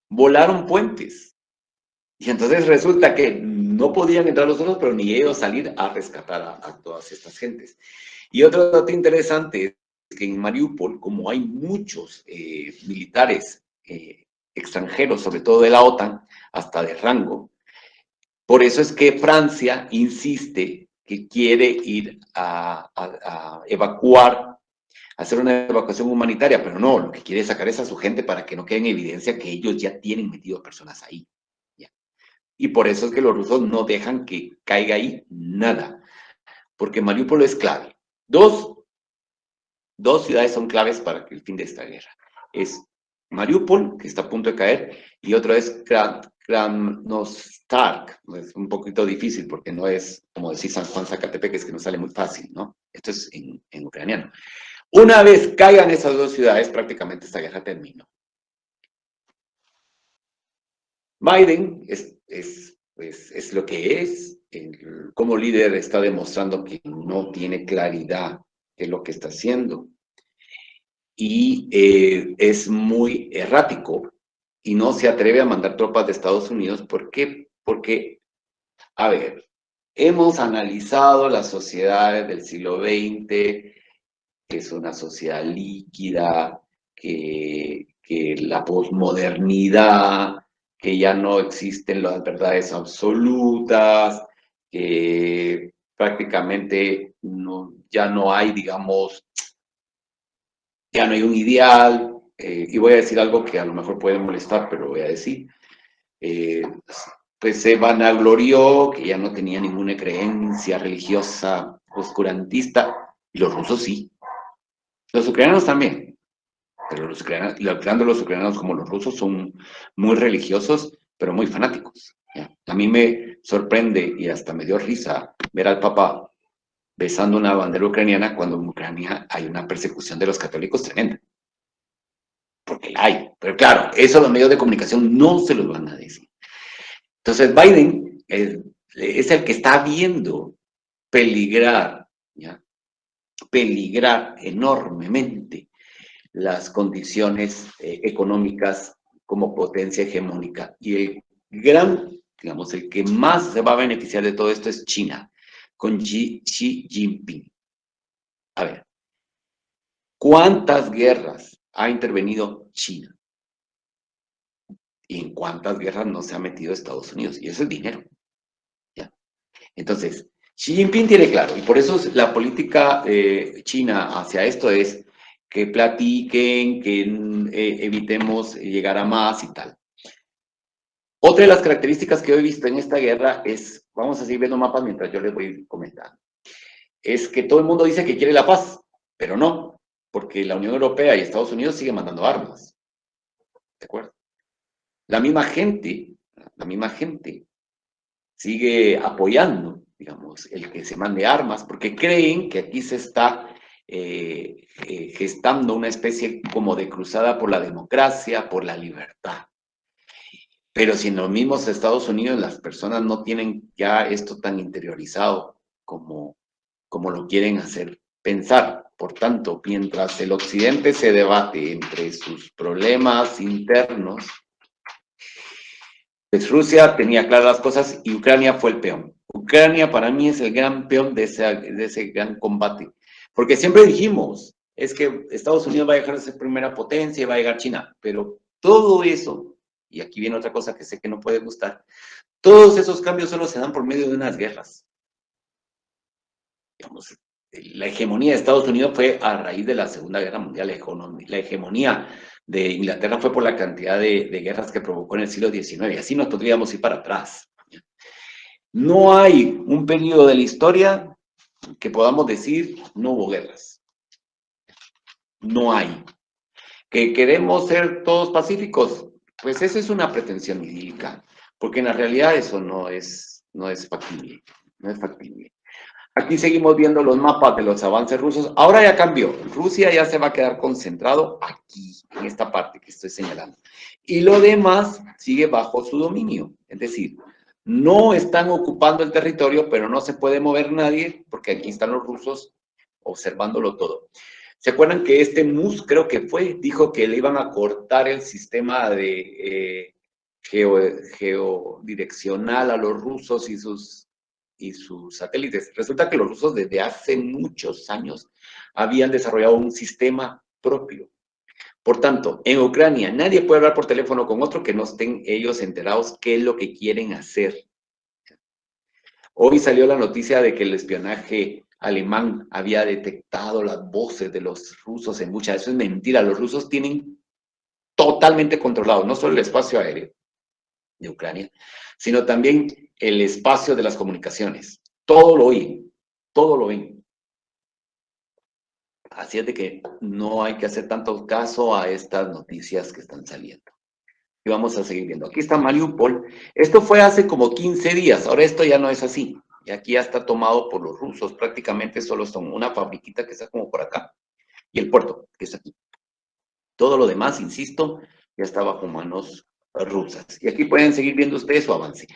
B: volaron puentes. Y entonces resulta que no podían entrar los otros, pero ni ellos salir a rescatar a todas estas gentes. Y otro dato interesante es que en Mariupol, como hay muchos militares extranjeros, sobre todo de la OTAN, hasta de rango, por eso es que Francia insiste que quiere ir a evacuar, hacer una evacuación humanitaria, pero no, lo que quiere es sacar es a su gente para que no quede en evidencia que ellos ya tienen metido personas ahí. Y por eso es que los rusos no dejan que caiga ahí nada, porque Mariupol es clave. Dos ciudades son claves para el fin de esta guerra. Es Mariupol, que está a punto de caer, y otro es Krasnostarsk. Es un poquito difícil porque no es como decir San Juan Zacatepec, es que no sale muy fácil, ¿no? Esto es en ucraniano. Una vez caigan esas dos ciudades, prácticamente esta guerra terminó. Biden es lo que es. Como líder está demostrando que no tiene claridad de lo que está haciendo. Y es muy errático y no se atreve a mandar tropas de Estados Unidos. ¿Por qué? Porque, a ver, hemos analizado las sociedades del siglo XX, que es una sociedad líquida, que la posmodernidad, que ya no existen las verdades absolutas, que prácticamente ya no hay, digamos, ya no hay un ideal, y voy a decir algo que a lo mejor puede molestar, pero lo voy a decir. Pues se vanaglorió que ya no tenía ninguna creencia religiosa oscurantista, y los rusos sí. Los ucranianos también, pero tanto los ucranianos como los rusos son muy religiosos, pero muy fanáticos. ¿Ya? A mí me sorprende y hasta me dio risa ver al Papa besando una bandera ucraniana cuando en Ucrania hay una persecución de los católicos tremenda. Porque la hay. Pero claro, eso los medios de comunicación no se los van a decir. Entonces Biden es el que está viendo peligrar, ¿ya? Peligrar enormemente las condiciones económicas como potencia hegemónica. Y el digamos, el que más se va a beneficiar de todo esto es China, con Xi Jinping. A ver, ¿cuántas guerras ha intervenido China? ¿Y en cuántas guerras no se ha metido Estados Unidos? Y eso es dinero. ¿Ya? Entonces, Xi Jinping tiene claro, y por eso la política china hacia esto es que platiquen, que evitemos llegar a más y tal. Otra de las características que he visto en esta guerra es, vamos a seguir viendo mapas mientras yo les voy comentando, es que todo el mundo dice que quiere la paz, pero no, porque la Unión Europea y Estados Unidos siguen mandando armas. ¿De acuerdo? La misma gente sigue apoyando, digamos, el que se mande armas, porque creen que aquí se está gestando una especie como de cruzada por la democracia, por la libertad. Pero si en los mismos Estados Unidos las personas no tienen ya esto tan interiorizado como lo quieren hacer pensar. Por tanto, mientras el occidente se debate entre sus problemas internos, pues Rusia tenía claras las cosas y Ucrania fue el peón. Ucrania para mí es el gran peón de ese gran combate. Porque siempre dijimos, es que Estados Unidos va a dejar de ser primera potencia y va a llegar China. Pero todo eso, y aquí viene otra cosa que sé que no puede gustar, todos esos cambios solo se dan por medio de unas guerras. Digamos, la hegemonía de Estados Unidos fue a raíz de la Segunda Guerra Mundial. La hegemonía de Inglaterra fue por la cantidad de guerras que provocó en el siglo XIX, y así nos podríamos ir para atrás. No hay un periodo de la historia que podamos decir no hubo guerras. No hay. ¿Que queremos ser todos pacíficos? Pues esa es una pretensión idílica, porque en la realidad eso no es factible. No es factible. Aquí seguimos viendo los mapas de los avances rusos. Ahora ya cambió. Rusia ya se va a quedar concentrado aquí, en esta parte que estoy señalando. Y lo demás sigue bajo su dominio. Es decir, no están ocupando el territorio, pero no se puede mover nadie, porque aquí están los rusos observándolo todo. ¿Se acuerdan que este Mus, creo que fue, dijo que le iban a cortar el sistema de geodireccional a los rusos y sus satélites? Resulta que los rusos desde hace muchos años habían desarrollado un sistema propio. Por tanto, en Ucrania nadie puede hablar por teléfono con otro que no estén ellos enterados qué es lo que quieren hacer. Hoy salió la noticia de que el espionaje alemán había detectado las voces de los rusos en Bucha. Eso es mentira. Los rusos tienen totalmente controlado no solo el espacio aéreo, de Ucrania, sino también el espacio de las comunicaciones. Todo lo oyen, todo lo ven. Así es de que no hay que hacer tanto caso a estas noticias que están saliendo. Y vamos a seguir viendo. Aquí está Mariupol. Esto fue hace como 15 días, ahora esto ya no es así. Y aquí ya está tomado por los rusos, prácticamente solo son una fabriquita que está como por acá y el puerto que está aquí. Todo lo demás, insisto, ya está bajo manos rusas. Y aquí pueden seguir viendo ustedes su avance.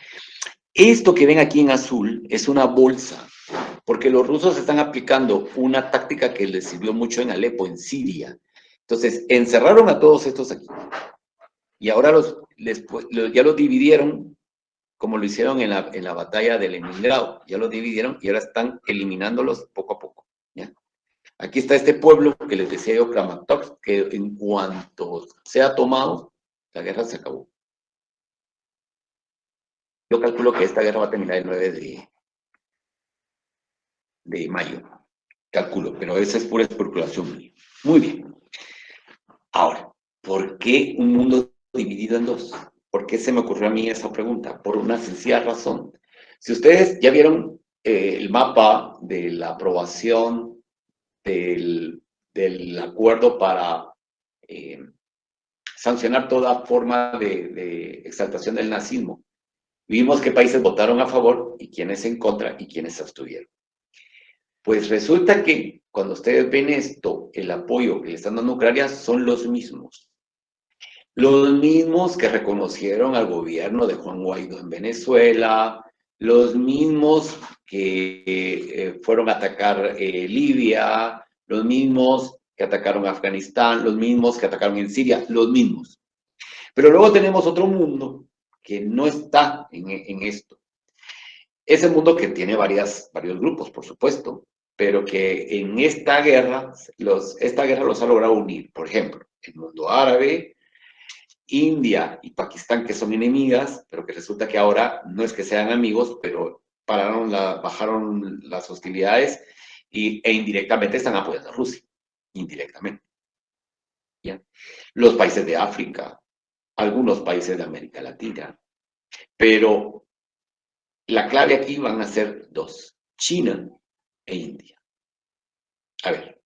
B: Esto que ven aquí en azul es una bolsa, porque los rusos están aplicando una táctica que les sirvió mucho en Alepo, en Siria. Entonces, encerraron a todos estos aquí. Y ahora ya los dividieron, como lo hicieron en la batalla de Leningrado. Ya los dividieron y ahora están eliminándolos poco a poco. ¿Ya? Aquí está este pueblo que les decía yo, Kramatorsk, que en cuanto sea tomado, la guerra se acabó. Yo calculo que esta guerra va a terminar el 9 de mayo. Calculo, pero esa es pura especulación mía. Muy bien. Ahora, ¿por qué un mundo dividido en dos? ¿Por qué se me ocurrió a mí esa pregunta? Por una sencilla razón. Si ustedes ya vieron el mapa de la aprobación del acuerdo para sancionar toda forma de exaltación del nazismo, vimos qué países votaron a favor y quiénes en contra y quiénes se abstuvieron. Pues resulta que cuando ustedes ven esto, el apoyo que le están dando a Ucrania son los mismos. Los mismos que reconocieron al gobierno de Juan Guaidó en Venezuela, los mismos que fueron a atacar Libia, los mismos que atacaron Afganistán, los mismos que atacaron en Siria, los mismos. Pero luego tenemos otro mundo que no está en esto. Ese mundo que tiene varios grupos, por supuesto, pero que en esta guerra los ha logrado unir. Por ejemplo, el mundo árabe, India y Pakistán, que son enemigas, pero que resulta que ahora no es que sean amigos, pero bajaron las hostilidades e indirectamente están apoyando a Rusia, indirectamente. ¿Ya? Los países de África, algunos países de América Latina, pero la clave aquí van a ser dos, China e India. A ver,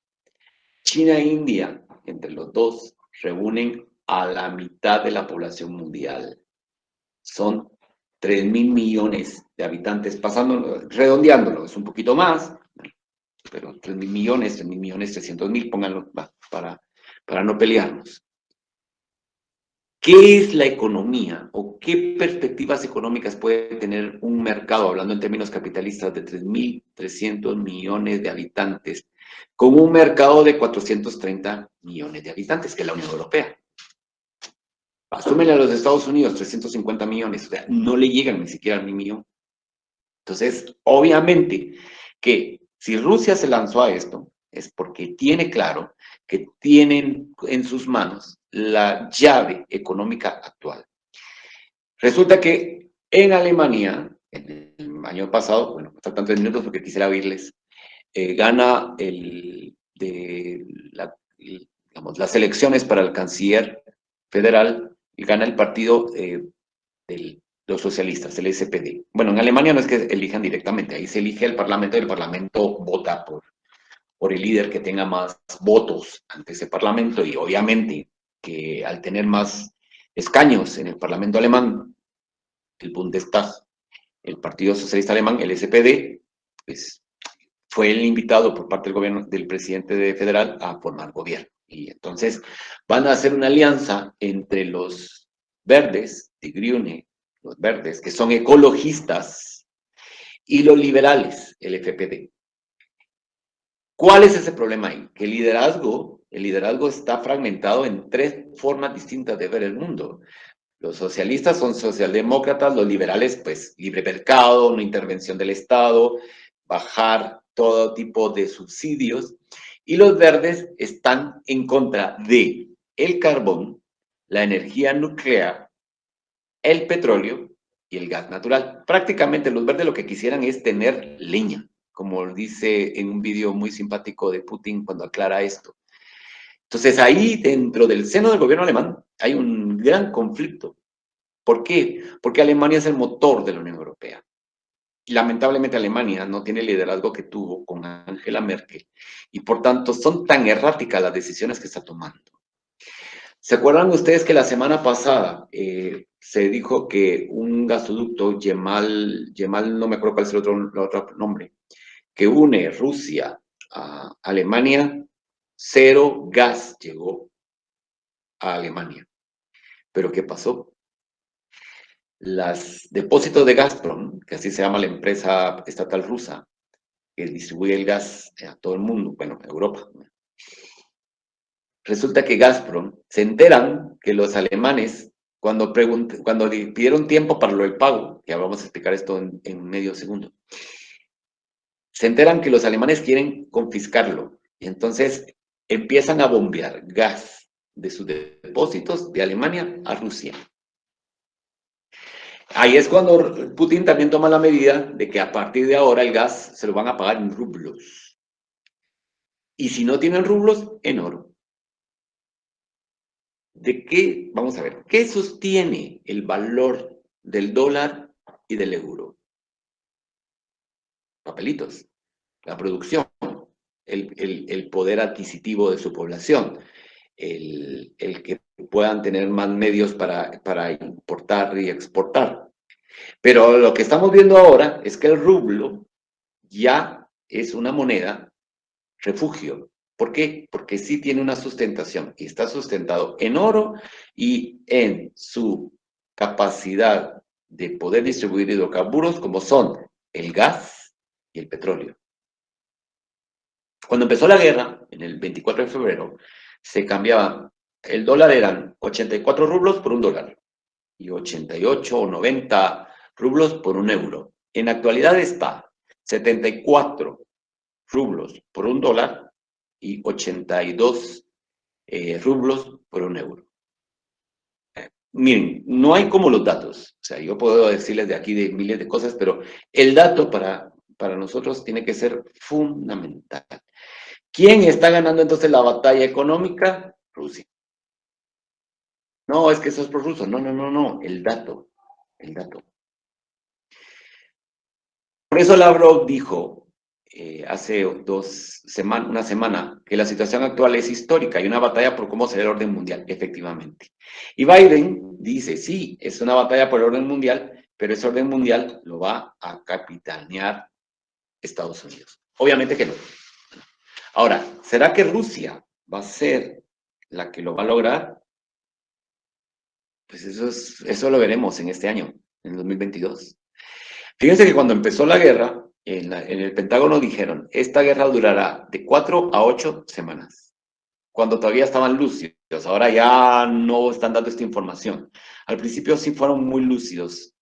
B: China e India, entre los dos, reúnen a la mitad de la población mundial. Son 3.000 millones de habitantes, redondeándolo, es un poquito más, pero 3.000 millones, 300.000, pónganlo para no pelearnos. ¿Qué es la economía o qué perspectivas económicas puede tener un mercado, hablando en términos capitalistas, de 3.300 millones de habitantes, con un mercado de 430 millones de habitantes, que es la Unión Europea? Asúmenle a los Estados Unidos 350 millones, o sea, no le llegan ni siquiera al millón. Entonces, obviamente que si Rusia se lanzó a esto, es porque tiene claro que tienen en sus manos la llave económica actual. Resulta que en Alemania, en el año pasado, bueno, faltan 3 minutos porque quisiera oírles, gana las elecciones para el canciller federal y gana el partido de los socialistas, el SPD. Bueno, en Alemania no es que elijan directamente, ahí se elige el parlamento y el parlamento vota por el líder que tenga más votos ante ese parlamento y obviamente que al tener más escaños en el parlamento alemán, el Bundestag, el Partido Socialista Alemán, el SPD, pues fue el invitado por parte del gobierno del presidente federal a formar gobierno. Y entonces van a hacer una alianza entre los verdes, Die Grüne, los verdes, que son ecologistas, y los liberales, el FPD. ¿Cuál es ese problema ahí? Que el liderazgo está fragmentado en 3 formas distintas de ver el mundo. Los socialistas son socialdemócratas, los liberales, pues, libre mercado, no intervención del Estado, bajar todo tipo de subsidios, y los verdes están en contra de el carbón, la energía nuclear, el petróleo y el gas natural. Prácticamente los verdes lo que quisieran es tener leña, como dice en un video muy simpático de Putin cuando aclara esto. Entonces ahí dentro del seno del gobierno alemán hay un gran conflicto, ¿Por qué? Porque Alemania es el motor de la Unión Europea. Y lamentablemente Alemania no tiene el liderazgo que tuvo con Angela Merkel y por tanto son tan erráticas las decisiones que está tomando. ¿Se acuerdan ustedes que la semana pasada se dijo que un gasoducto, Yemal, no me acuerdo cuál es el otro nombre, que une Rusia a Alemania, cero gas llegó a Alemania? ¿Pero qué pasó? Los depósitos de Gazprom, que así se llama la empresa estatal rusa, que distribuye el gas a todo el mundo, bueno, a Europa. Resulta que Gazprom se enteran que los alemanes, cuando pidieron tiempo para lo del pago, que vamos a explicar esto en medio segundo, se enteran que los alemanes quieren confiscarlo y entonces empiezan a bombear gas de sus depósitos de Alemania a Rusia. Ahí es cuando Putin también toma la medida de que a partir de ahora el gas se lo van a pagar en rublos. Y si no tienen rublos, en oro. ¿De qué? Vamos a ver. ¿Qué sostiene el valor del dólar y del euro? Papelitos. La producción. El poder adquisitivo de su población. El que puedan tener más medios para importar y exportar. Pero lo que estamos viendo ahora es que el rublo ya es una moneda refugio. ¿Por qué? Porque sí tiene una sustentación y está sustentado en oro y en su capacidad de poder distribuir hidrocarburos como son el gas y el petróleo. Cuando empezó la guerra, en el 24 de febrero, se cambiaba, el dólar eran 84 rublos por un dólar y 88 o 90 rublos por un euro. En la actualidad está 74 rublos por un dólar y 82 rublos por un euro. Miren, no hay como los datos. O sea, yo puedo decirles de aquí de miles de cosas, pero el dato para nosotros tiene que ser fundamental. ¿Quién está ganando entonces la batalla económica? Rusia. No, es que eso es prorruso. No, no, no, no. El dato. El dato. Por eso Lavrov dijo hace una semana que la situación actual es histórica y una batalla por cómo será el orden mundial, efectivamente. Y Biden dice, sí, es una batalla por el orden mundial, pero ese orden mundial lo va a capitanear Estados Unidos. Obviamente que no. Ahora, ¿será que Rusia va a ser la que lo va a lograr? Pues eso lo veremos en este año, en 2022. Fíjense que cuando empezó la guerra, en el Pentágono dijeron, esta guerra durará de 4 a 8 semanas, cuando todavía estaban lúcidos, ahora ya no están dando esta información. Al principio sí fueron muy lúcidos,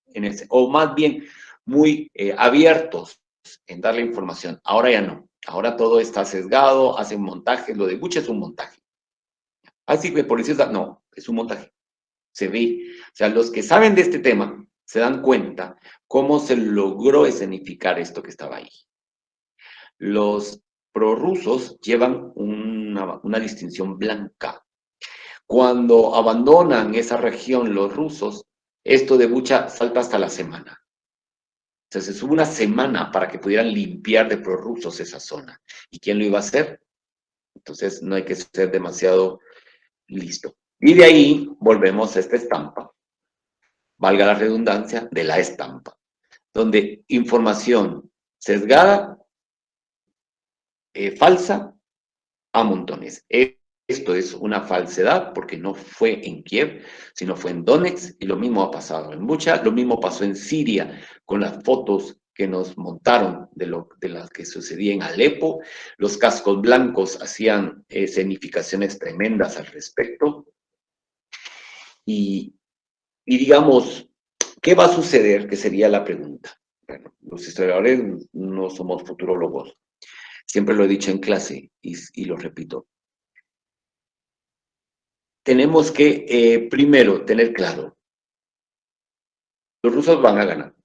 B: o más bien muy abiertos en dar la información, ahora ya no, ahora todo está sesgado, hacen montajes, lo de Bucha es un montaje. Así que policías, no, es un montaje, se ve, o sea, los que saben de este tema se dan cuenta cómo se logró escenificar esto que estaba ahí. Los prorrusos llevan una distinción blanca. Cuando abandonan esa región los rusos, esto de Bucha salta hasta la semana. Entonces hubo una semana para que pudieran limpiar de prorrusos esa zona. ¿Y quién lo iba a hacer? Entonces no hay que ser demasiado listo. Y de ahí volvemos a esta estampa, valga la redundancia, de la estampa, donde información sesgada, falsa, a montones. Esto es una falsedad porque no fue en Kiev, sino fue en Donetsk y lo mismo ha pasado en Bucha, lo mismo pasó en Siria con las fotos que nos montaron de las que sucedía en Alepo. Los cascos blancos hacían escenificaciones tremendas al respecto. Y digamos, ¿qué va a suceder? Que sería la pregunta. Bueno, los historiadores no somos futurólogos. Siempre lo he dicho en clase y lo repito. Tenemos que, primero, tener claro, los rusos van a ganar.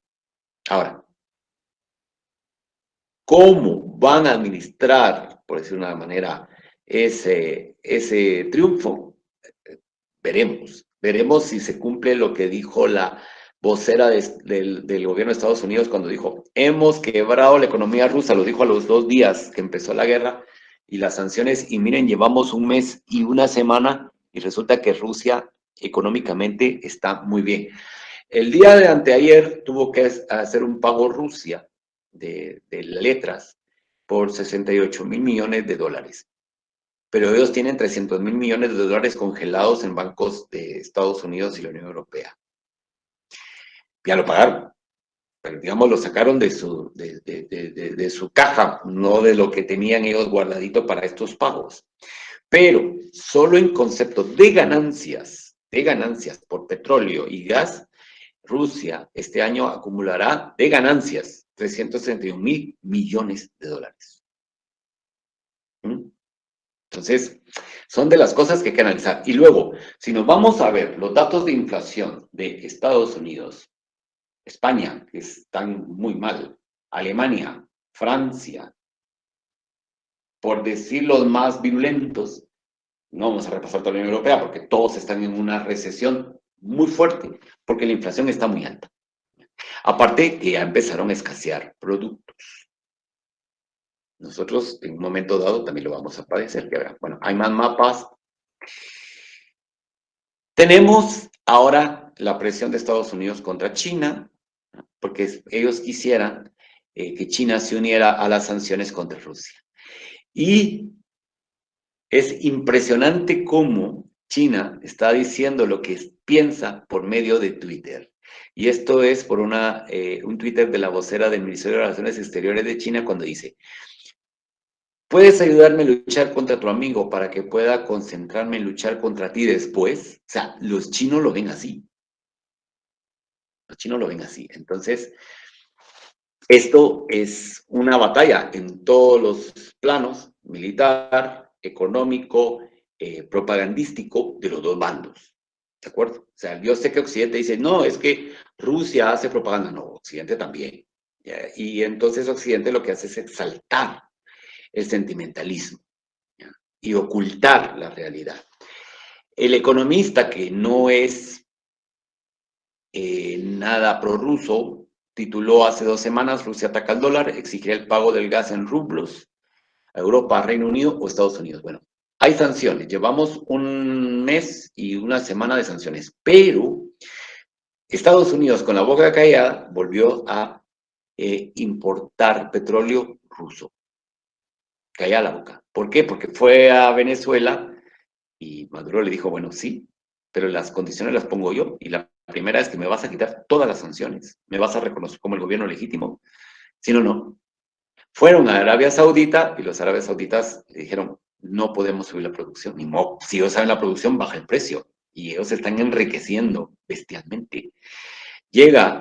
B: Ahora, ¿cómo van a administrar, por decir de una manera, ese triunfo? Veremos. Veremos si se cumple lo que dijo la vocera del gobierno de Estados Unidos cuando dijo, hemos quebrado la economía rusa, lo dijo a los 2 días que empezó la guerra y las sanciones, y miren, llevamos un mes y una semana y resulta que Rusia económicamente está muy bien. El día de anteayer tuvo que hacer un pago Rusia de letras por 68 mil millones de dólares. Pero ellos tienen 300 mil millones de dólares congelados en bancos de Estados Unidos y la Unión Europea. Ya lo pagaron, pero digamos lo sacaron de su caja, no de lo que tenían ellos guardadito para estos pagos. Pero solo en concepto de ganancias por petróleo y gas, Rusia este año acumulará de ganancias 331 mil millones de dólares. Entonces, son de las cosas que hay que analizar. Y luego, si nos vamos a ver los datos de inflación de Estados Unidos, España, que están muy mal, Alemania, Francia, por decir los más virulentos, no vamos a repasar toda la Unión Europea porque todos están en una recesión muy fuerte, porque la inflación está muy alta. Aparte que ya empezaron a escasear productos. Nosotros en un momento dado también lo vamos a padecer. Bueno, hay más mapas. Tenemos ahora la presión de Estados Unidos contra China, porque ellos quisieran que China se uniera a las sanciones contra Rusia. Y es impresionante cómo China está diciendo lo que piensa por medio de Twitter. Y esto es por un Twitter de la vocera del Ministerio de Relaciones Exteriores de China cuando dice: ¿puedes ayudarme a luchar contra tu amigo para que pueda concentrarme en luchar contra ti después? O sea, los chinos lo ven así. Los chinos lo ven así. Entonces, esto es una batalla en todos los planos, militar, económico, propagandístico, de los dos bandos. ¿De acuerdo? O sea, yo sé que Occidente dice, no, es que Rusia hace propaganda. No, Occidente también. ¿Ya? Y entonces Occidente lo que hace es exaltar el sentimentalismo, ¿ya? Y ocultar la realidad. El economista que no es nada prorruso tituló hace 2 semanas: Rusia ataca al dólar, exigirá el pago del gas en rublos a Europa, Reino Unido o Estados Unidos. Bueno, hay sanciones, llevamos un mes y una semana de sanciones, pero Estados Unidos, con la boca callada, volvió a importar petróleo ruso. Calla la boca. ¿Por qué? Porque fue a Venezuela y Maduro le dijo, bueno, sí, pero las condiciones las pongo yo. Y la primera es que me vas a quitar todas las sanciones, me vas a reconocer como el gobierno legítimo. Si no, no. Fueron a Arabia Saudita y los árabes sauditas le dijeron, no podemos subir la producción. Ni modo, si ellos saben la producción, baja el precio. Y ellos se están enriqueciendo bestialmente. Llega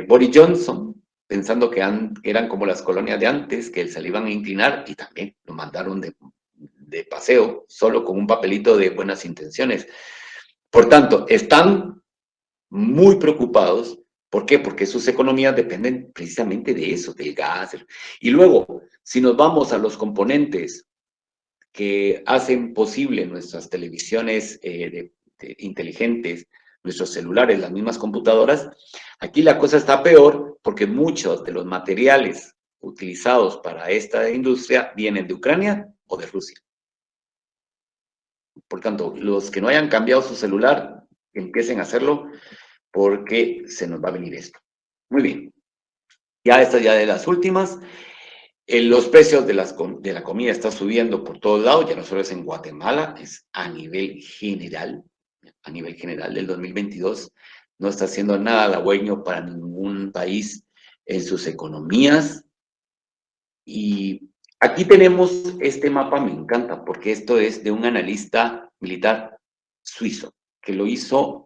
B: Boris Johnson, pensando que eran como las colonias de antes, que se le iban a inclinar, y también lo mandaron de paseo, solo con un papelito de buenas intenciones. Por tanto, están muy preocupados. ¿Por qué? Porque sus economías dependen precisamente de eso, del gas. Y luego, si nos vamos a los componentes que hacen posible nuestras televisiones inteligentes, nuestros celulares, las mismas computadoras, aquí la cosa está peor porque muchos de los materiales utilizados para esta industria vienen de Ucrania o de Rusia. Por tanto, los que no hayan cambiado su celular, empiecen a hacerlo porque se nos va a venir esto. Muy bien. Ya esta ya de las últimas. Los precios de la comida están subiendo por todos lados, ya no solo es en Guatemala, es a nivel general del 2022. No está haciendo nada halagüeño para ningún país en sus economías. Y aquí tenemos este mapa, me encanta, porque esto es de un analista militar suizo, que lo hizo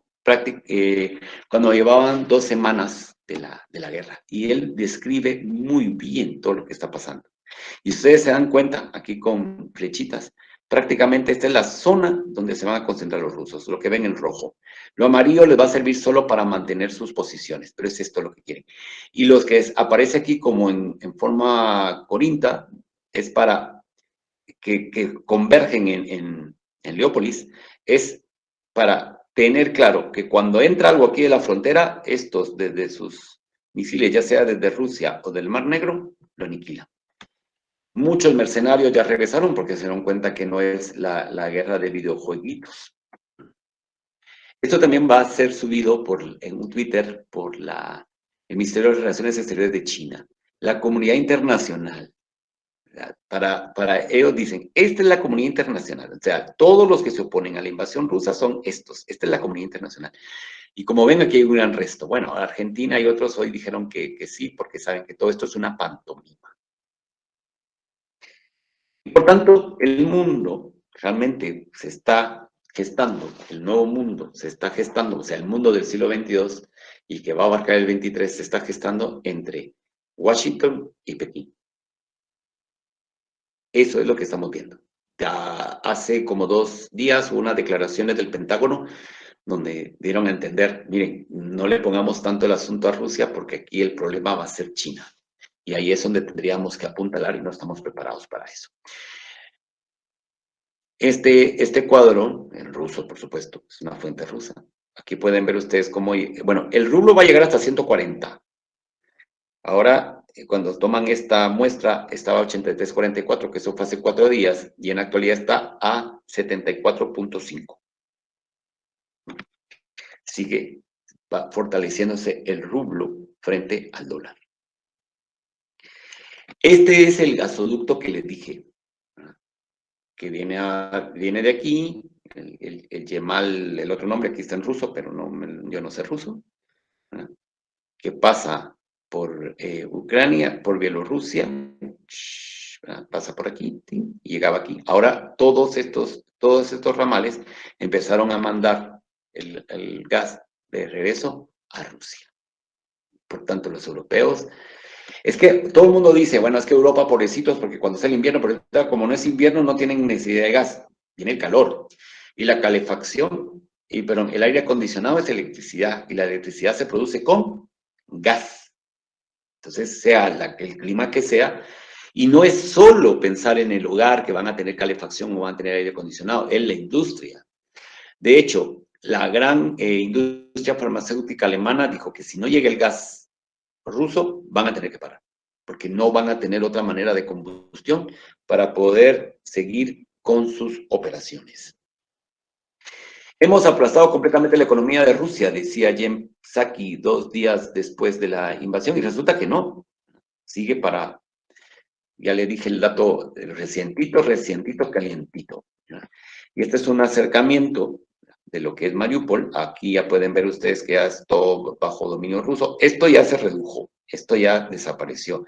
B: cuando llevaban 2 semanas de la guerra. Y él describe muy bien todo lo que está pasando. Y ustedes se dan cuenta, aquí con flechitas, prácticamente esta es la zona donde se van a concentrar los rusos, lo que ven en rojo. Lo amarillo les va a servir solo para mantener sus posiciones, pero es esto lo que quieren. Y los que aparece aquí como en forma corinta es para que convergen en Leópolis, es para tener claro que cuando entra algo aquí de la frontera, estos desde sus misiles, ya sea desde Rusia o del Mar Negro, lo aniquilan. Muchos mercenarios ya regresaron porque se dieron cuenta que no es la guerra de videojueguitos. Esto también va a ser subido en un Twitter por el Ministerio de Relaciones Exteriores de China. La comunidad internacional, para ellos dicen, esta es la comunidad internacional. O sea, todos los que se oponen a la invasión rusa son estos. Esta es la comunidad internacional. Y como ven, aquí hay un gran resto. Bueno, Argentina y otros hoy dijeron que sí, porque saben que todo esto es una pantomima. Y por tanto, el mundo realmente se está gestando, el nuevo mundo se está gestando, o sea, el mundo del siglo XXII y que va a abarcar el XXIII se está gestando entre Washington y Pekín. Eso es lo que estamos viendo. Ya hace como 2 días hubo unas declaraciones del Pentágono donde dieron a entender, miren, no le pongamos tanto el asunto a Rusia porque aquí el problema va a ser China. Y ahí es donde tendríamos que apuntalar y no estamos preparados para eso. Este cuadro, en ruso, por supuesto, es una fuente rusa. Aquí pueden ver ustedes cómo, bueno, el rublo va a llegar hasta 140. Ahora, cuando toman esta muestra, estaba a 83.44, que eso fue hace 4 días, y en la actualidad está a 74.5. Sigue fortaleciéndose el rublo frente al dólar. Este es el gasoducto que les dije, que viene de aquí, el Yemal, el otro nombre aquí está en ruso, pero yo no sé ruso, que pasa por Ucrania, por Bielorrusia, pasa por aquí y llegaba aquí. Ahora todos estos ramales empezaron a mandar el gas de regreso a Rusia. Por tanto, los europeos... Es que todo el mundo dice, bueno, es que Europa, pobrecitos, porque cuando es el invierno, pero como no es invierno, no tienen necesidad de gas, tiene el calor. Y la calefacción, pero el aire acondicionado es electricidad, y la electricidad se produce con gas. Entonces, sea el clima que sea, y no es solo pensar en el hogar que van a tener calefacción o van a tener aire acondicionado, es la industria. De hecho, la gran industria farmacéutica alemana dijo que si no llega el gas ruso, van a tener que parar, porque no van a tener otra manera de combustión para poder seguir con sus operaciones. Hemos aplastado completamente la economía de Rusia, decía Jen Psaki 2 días después de la invasión, y resulta que no, sigue para, ya le dije el dato, recientito, calientito. Y este es un acercamiento de lo que es Mariupol. Aquí ya pueden ver ustedes que ya es todo bajo dominio ruso. Esto ya se redujo, esto ya desapareció. Lo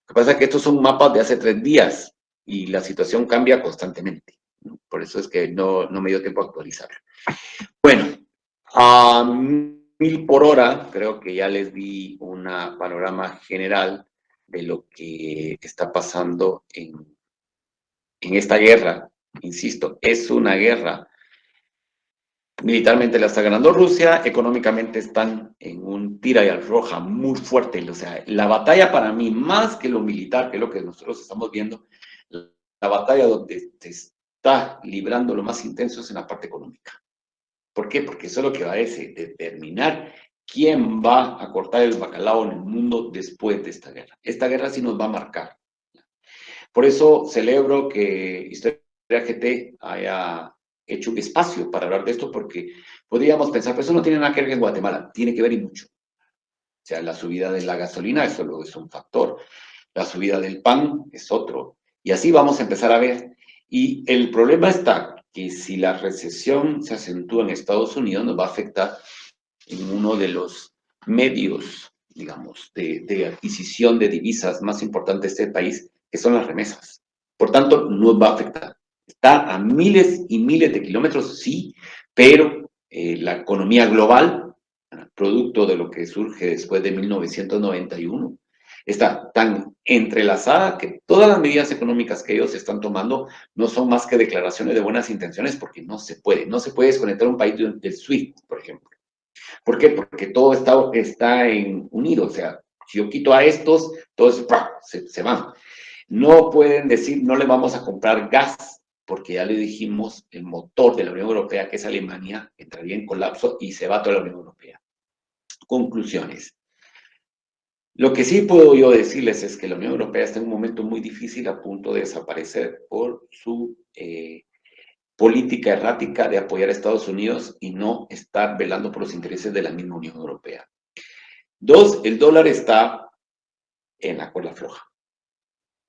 B: que pasa es que estos son mapas de hace 3 días y la situación cambia constantemente. Por eso es que no me dio tiempo a actualizarlo. Bueno, a 1000 por hora, creo que ya les di un panorama general de lo que está pasando en esta guerra. Insisto, es una guerra. Militarmente la está ganando Rusia, económicamente están en un tira y afloja muy fuerte. O sea, la batalla para mí, más que lo militar, que es lo que nosotros estamos viendo, la batalla donde se está librando lo más intenso es en la parte económica. ¿Por qué? Porque eso es lo que va a determinar quién va a cortar el bacalao en el mundo después de esta guerra. Esta guerra sí nos va a marcar. Por eso celebro que Historia GT haya hecho un espacio para hablar de esto, porque podríamos pensar, pero eso no tiene nada que ver en Guatemala, tiene que ver y mucho. O sea, la subida de la gasolina, eso luego es un factor. La subida del pan es otro. Y así vamos a empezar a ver. Y el problema está que si la recesión se acentúa en Estados Unidos, nos va a afectar en uno de los medios, digamos, de adquisición de divisas más importantes de este país, que son las remesas. Por tanto, nos va a afectar. Está a miles y miles de kilómetros, sí, pero la economía global, producto de lo que surge después de 1991, está tan entrelazada que todas las medidas económicas que ellos están tomando no son más que declaraciones de buenas intenciones, porque no se puede desconectar un país del SWIFT, por ejemplo. ¿Por qué? Porque todo está unido, o sea, si yo quito a estos, todos se van. No pueden decir, no le vamos a comprar gas porque ya le dijimos, el motor de la Unión Europea, que es Alemania, entraría en colapso y se va toda la Unión Europea. Conclusiones. Lo que sí puedo yo decirles es que la Unión Europea está en un momento muy difícil, a punto de desaparecer por su política errática de apoyar a Estados Unidos y no estar velando por los intereses de la misma Unión Europea. Dos, el dólar está en la cuerda floja.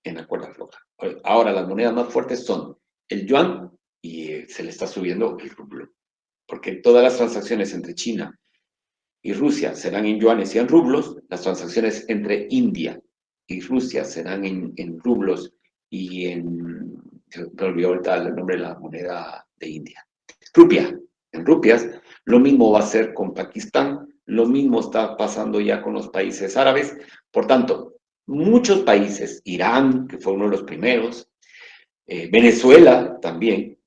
B: En la cuerda floja. Ahora, las monedas más fuertes son el yuan y se le está subiendo el rublo. Porque todas las transacciones entre China y Rusia serán en yuanes y en rublos, las transacciones entre India y Rusia serán en rublos y en, me olvidó ahorita el nombre de la moneda de India, rupia, en rupias. Lo mismo va a ser con Pakistán, lo mismo está pasando ya con los países árabes. Por tanto, muchos países, Irán, que fue uno de los primeros, Venezuela también,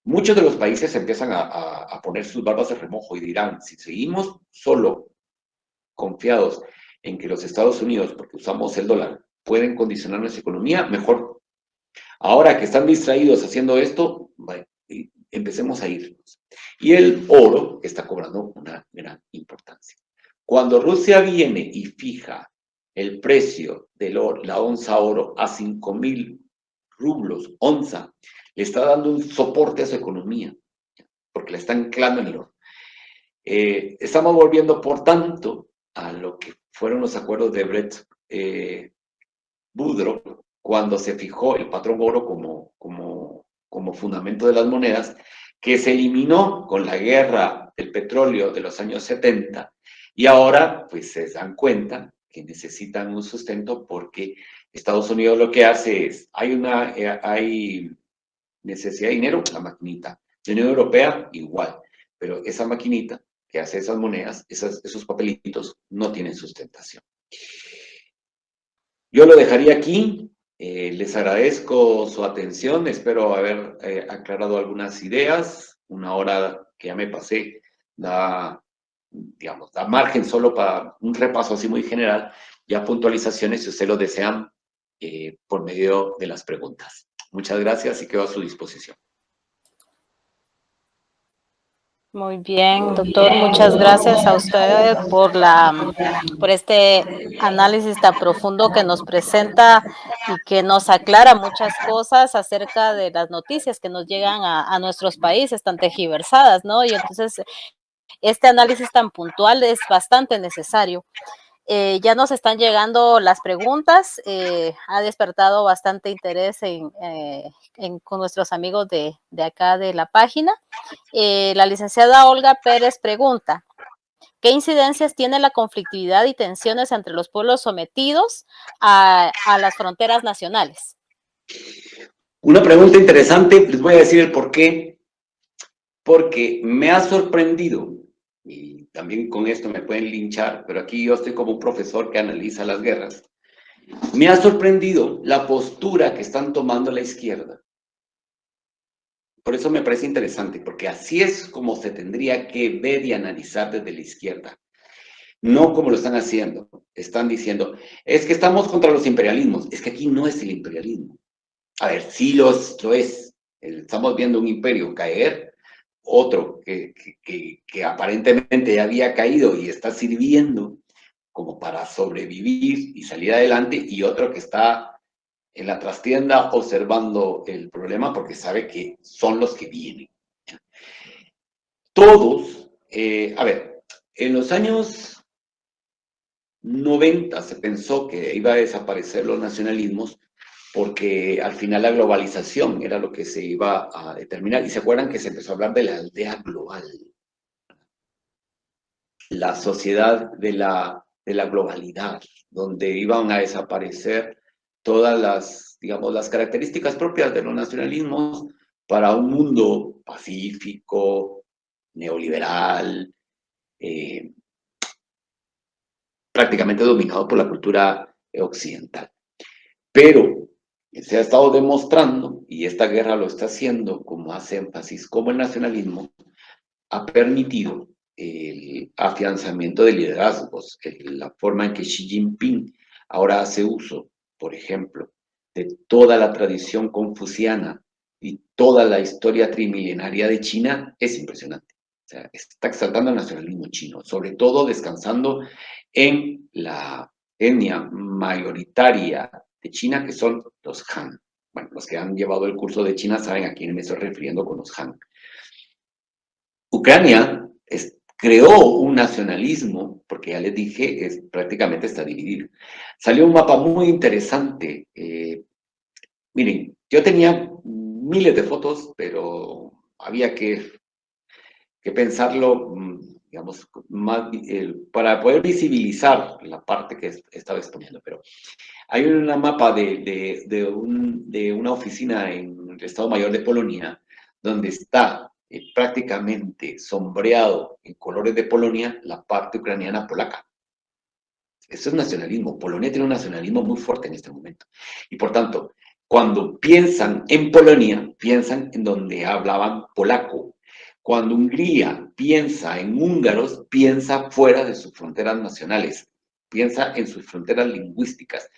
B: muchos de los países empiezan a poner sus barbas de remojo y dirán, si seguimos solo confiados en que los Estados Unidos, porque usamos el dólar, pueden condicionar nuestra economía, mejor. Ahora que están distraídos haciendo esto, empecemos a irnos. Y el oro está cobrando una gran importancia. Cuando Rusia viene y fija el precio de la onza oro a 5.000 rublos, onza, le está dando un soporte a su economía, porque le está anclando en el oro. Estamos volviendo, por tanto, a lo que fueron los acuerdos de Bretton-Woods, cuando se fijó el patrón oro como fundamento de las monedas, que se eliminó con la guerra del petróleo de los años 70, y ahora pues se dan cuenta que necesitan un sustento porque Estados Unidos lo que hace es, hay necesidad de dinero, la maquinita. La Unión Europea, igual, pero esa maquinita que hace esas monedas, esos papelitos, no tienen sustentación. Yo lo dejaría aquí. Les agradezco su atención. Espero haber aclarado algunas ideas. Una hora que ya me pasé da margen solo para un repaso así muy general, ya puntualizaciones si ustedes lo desean por medio de las preguntas. Muchas gracias y quedo a su disposición.
A: Muy bien, doctor, muchas gracias a usted por este análisis tan profundo que nos presenta y que nos aclara muchas cosas acerca de las noticias que nos llegan a nuestros países tan tergiversadas, ¿no? Y entonces este análisis tan puntual es bastante necesario. Ya nos están llegando las preguntas, ha despertado bastante interés con nuestros amigos de acá de la página. La licenciada Olga Pérez pregunta, ¿qué incidencias tiene la conflictividad y tensiones entre los pueblos sometidos a las fronteras nacionales?
B: Una pregunta interesante, les voy a decir el por qué. Porque me ha sorprendido, y también con esto me pueden linchar, pero aquí yo estoy como un profesor que analiza las guerras. Me ha sorprendido la postura que están tomando la izquierda. Por eso me parece interesante, porque así es como se tendría que ver y analizar desde la izquierda. No como lo están haciendo. Están diciendo, es que estamos contra los imperialismos. Es que aquí no es el imperialismo. A ver, sí lo es. Estamos viendo un imperio caer, otro que aparentemente ya había caído y está sirviendo como para sobrevivir y salir adelante, y otro que está en la trastienda observando el problema porque sabe que son los que vienen. Todos, a ver, en los años 90 se pensó que iba a desaparecer los nacionalismos porque al final la globalización era lo que se iba a determinar. Y se acuerdan que se empezó a hablar de la aldea global, la sociedad de la globalidad, donde iban a desaparecer todas las, digamos, las características propias de los nacionalismos para un mundo pacífico, neoliberal, prácticamente dominado por la cultura occidental. Pero se ha estado demostrando, y esta guerra lo está haciendo, como hace énfasis, como el nacionalismo ha permitido el afianzamiento de liderazgos, la forma en que Xi Jinping ahora hace uso, por ejemplo, de toda la tradición confuciana y toda la historia trimilenaria de China es impresionante. O sea, está exaltando el nacionalismo chino, sobre todo descansando en la etnia mayoritaria de China, que son los Han. Bueno, los que han llevado el curso de China saben a quién me estoy refiriendo con los Han. Ucrania creó un nacionalismo, porque ya les dije, prácticamente está dividido. Salió un mapa muy interesante. Miren, yo tenía miles de fotos, pero había que pensarlo, digamos, más, para poder visibilizar la parte que estaba exponiendo. Pero hay un mapa de una oficina en el Estado Mayor de Polonia, donde está prácticamente sombreado en colores de Polonia la parte ucraniana polaca. Eso es nacionalismo. Polonia tiene un nacionalismo muy fuerte en este momento. Y por tanto, cuando piensan en Polonia, piensan en donde hablaban polaco. Cuando Hungría piensa en húngaros, piensa fuera de sus fronteras nacionales, piensa en sus fronteras lingüísticas.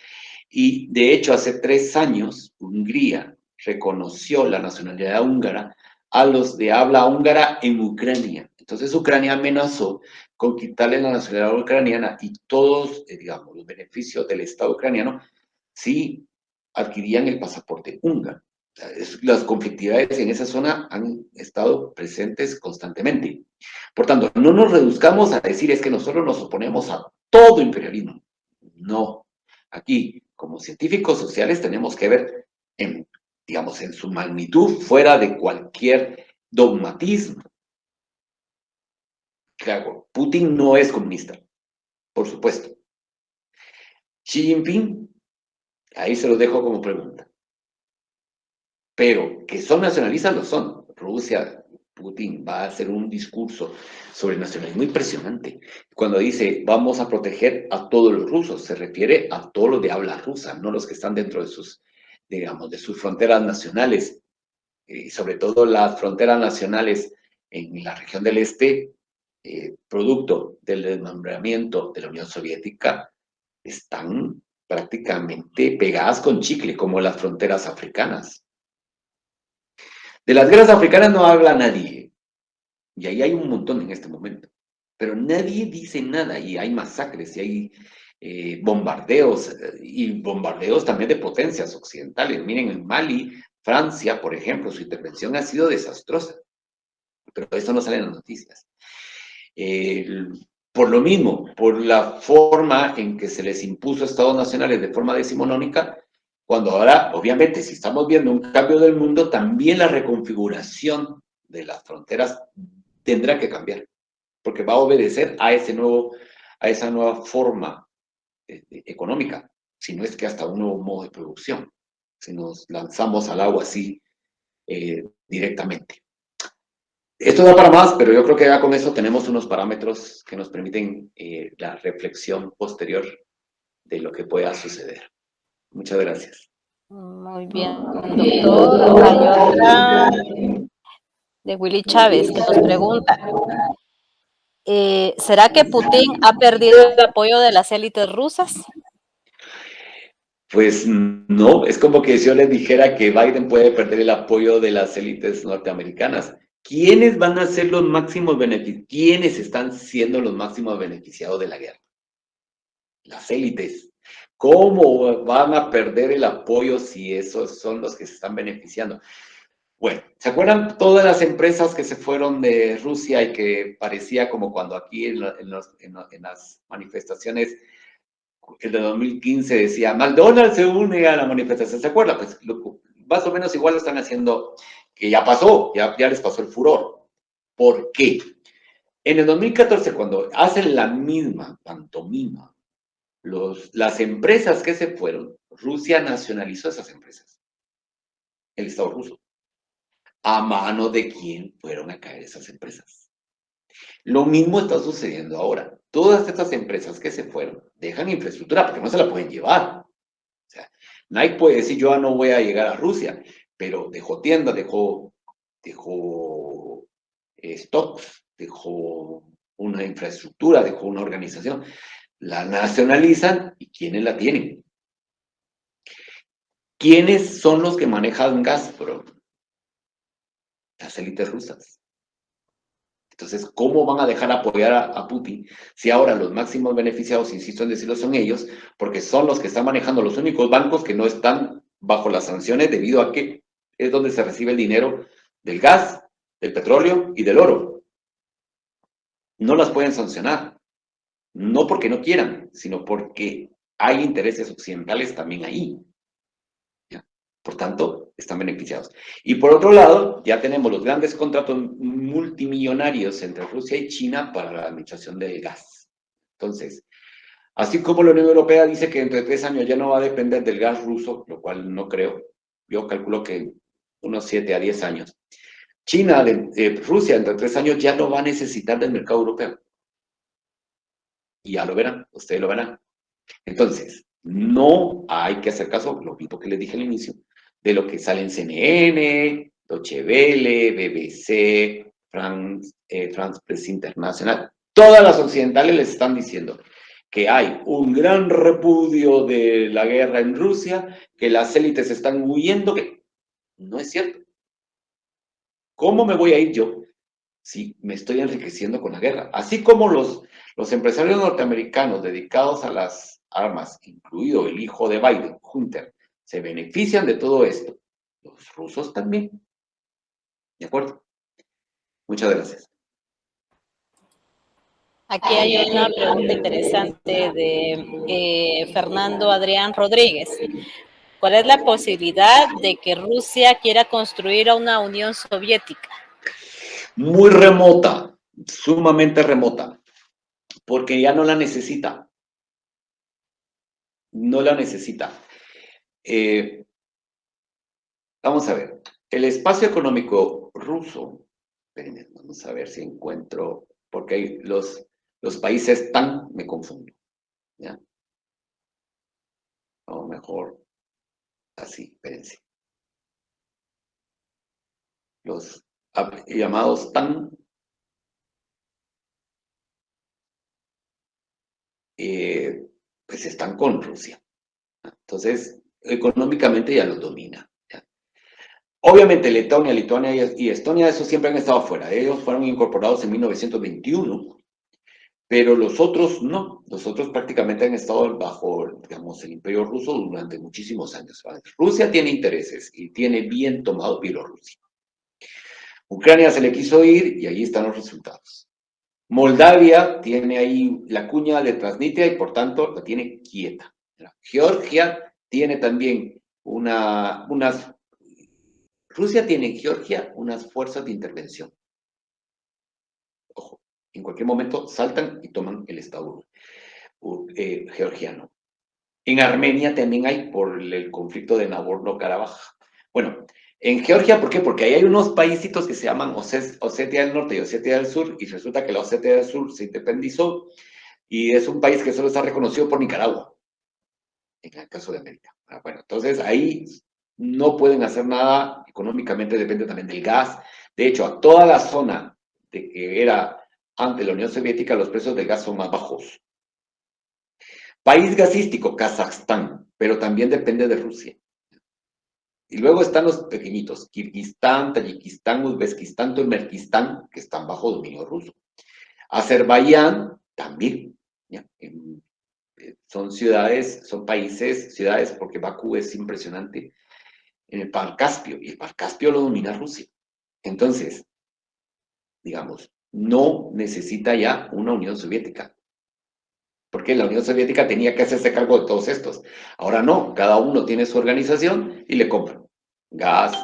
B: Y de hecho, hace 3 años, Hungría reconoció la nacionalidad húngara a los de habla húngara en Ucrania. Entonces, Ucrania amenazó con quitarle la nacionalidad ucraniana y todos, digamos, los beneficios del Estado ucraniano si adquirían el pasaporte húngaro. Las conflictividades en esa zona han estado presentes constantemente. Por tanto, no nos reduzcamos a decir es que nosotros nos oponemos a todo imperialismo. No. Aquí, como científicos sociales, tenemos que ver, digamos, en su magnitud, fuera de cualquier dogmatismo. Claro, Putin no es comunista, por supuesto. Xi Jinping, ahí se lo dejo como pregunta. Pero que son nacionalistas, lo son. Rusia, Putin va a hacer un discurso sobre el nacionalismo impresionante. Cuando dice vamos a proteger a todos los rusos, se refiere a todos los de habla rusa, no los que están dentro de sus, digamos, de sus fronteras nacionales, y sobre todo las fronteras nacionales en la región del este, producto del desmembramiento de la Unión Soviética, están prácticamente pegadas con chicle, como las fronteras africanas. De las guerras africanas no habla nadie, y ahí hay un montón en este momento, pero nadie dice nada, y hay masacres, y hay bombardeos, y bombardeos también de potencias occidentales. Miren, en Mali, Francia, por ejemplo, su intervención ha sido desastrosa, pero eso no sale en las noticias. Por lo mismo, por la forma en que se les impuso a estados nacionales de forma decimonónica, cuando ahora, obviamente, si estamos viendo un cambio del mundo, también la reconfiguración de las fronteras tendrá que cambiar, porque va a obedecer a esa nueva forma económica, si no es que hasta un nuevo modo de producción, si nos lanzamos al agua así directamente. Esto da para más, pero yo creo que ya con eso tenemos unos parámetros que nos permiten la reflexión posterior de lo que pueda suceder. Muchas gracias.
A: Muy bien, doctor. Hay otra de Willy Chávez que nos pregunta, ¿será que Putin ha perdido el apoyo de las élites rusas?
B: Pues no, es como que yo les dijera que Biden puede perder el apoyo de las élites norteamericanas. ¿Quiénes van a ser los máximos beneficiados? ¿Quiénes están siendo los máximos beneficiados de la guerra? Las élites. ¿Cómo van a perder el apoyo si esos son los que se están beneficiando? Bueno, ¿se acuerdan todas las empresas que se fueron de Rusia y que parecía como cuando aquí en las manifestaciones el de 2015 decía McDonald's se une a la manifestación? ¿Se acuerdan? Pues más o menos igual lo están haciendo, que ya pasó, ya les pasó el furor. ¿Por qué? En el 2014, cuando hacen la misma pantomima, las empresas que se fueron, Rusia nacionalizó esas empresas, el Estado ruso. ¿A mano de quién fueron a caer esas empresas? Lo mismo está sucediendo ahora. Todas estas empresas que se fueron dejan infraestructura porque no se la pueden llevar. O sea, Nike puede decir yo no voy a llegar a Rusia, pero dejó tiendas, dejó stocks, dejó una infraestructura, dejó una organización. La nacionalizan y ¿quiénes la tienen? ¿Quiénes son los que manejan Gazprom? las élites rusas. Entonces, ¿cómo van a dejar apoyar a Putin si ahora los máximos beneficiados, insisto en decirlo, son ellos, porque son los que están manejando los únicos bancos que no están bajo las sanciones debido a que es donde se recibe el dinero del gas, del petróleo y del oro? No las pueden sancionar, no porque no quieran, sino porque hay intereses occidentales también ahí. ¿Ya? Por tanto, están beneficiados. Y por otro lado, ya tenemos los grandes contratos multimillonarios entre Rusia y China para la administración del gas. Entonces, así como la Unión Europea dice que entre 3 años ya no va a depender del gas ruso, lo cual no creo, yo calculo que unos 7 a 10 años. China, Rusia, entre 3 años ya no va a necesitar del mercado europeo. Y ya lo verán, ustedes lo verán. Entonces, no hay que hacer caso, lo mismo que les dije al inicio, de lo que sale en CNN, Deutsche Welle, BBC, France Press International. Todas las occidentales les están diciendo que hay un gran repudio de la guerra en Rusia, que las élites están huyendo, que no es cierto. ¿Cómo me voy a ir yo si me estoy enriqueciendo con la guerra? Así como los empresarios norteamericanos dedicados a las armas, incluido el hijo de Biden, Hunter, se benefician de todo esto, los rusos también. ¿De acuerdo? Muchas gracias.
A: Aquí hay una pregunta interesante de Fernando Adrián Rodríguez. ¿Cuál es la posibilidad de que Rusia quiera construir una Unión Soviética?
B: Muy remota, sumamente remota, porque ya no la necesita. No la necesita. Vamos a ver, el espacio económico ruso, espérenme, vamos a ver si encuentro, porque hay los países tan, me confundo, ¿ya? O mejor, así, espérense. Los llamados tan, pues están con Rusia. Entonces, económicamente ya los domina. ¿Ya? Obviamente, Letonia, Lituania y Estonia, esos siempre han estado afuera. Ellos fueron incorporados en 1921, pero los otros no. Los otros prácticamente han estado bajo, digamos, el Imperio Ruso durante muchísimos años. Rusia tiene intereses y tiene bien tomado Bielorrusia. Ucrania se le quiso ir y ahí están los resultados. Moldavia tiene ahí la cuña de Transnistria y por tanto la tiene quieta. Georgia tiene también Rusia tiene en Georgia unas fuerzas de intervención. Ojo, en cualquier momento saltan y toman el estado georgiano. En Armenia también hay por el conflicto de Nagorno-Karabaj. Bueno, en Georgia, ¿por qué? Porque ahí hay unos paísitos que se llaman Osetia del Norte y Osetia del Sur, y resulta que la Osetia del Sur se independizó y es un país que solo está reconocido por Nicaragua, en el caso de América. Bueno, entonces ahí no pueden hacer nada, económicamente depende también del gas. De hecho, a toda la zona de que era ante la Unión Soviética, los precios del gas son más bajos. País gasístico, Kazajstán, pero también depende de Rusia. Y luego están los pequeñitos, Kirguistán, Tayikistán, Uzbekistán, Turkmenistán, que están bajo dominio ruso. Azerbaiyán también, ¿ya? Son ciudades, son países, ciudades, porque Bakú es impresionante, en el Mar Caspio, y el Mar Caspio lo domina Rusia. Entonces, digamos, no necesita ya una Unión Soviética, porque la Unión Soviética tenía que hacerse cargo de todos estos. Ahora no, cada uno tiene su organización y le compra gas,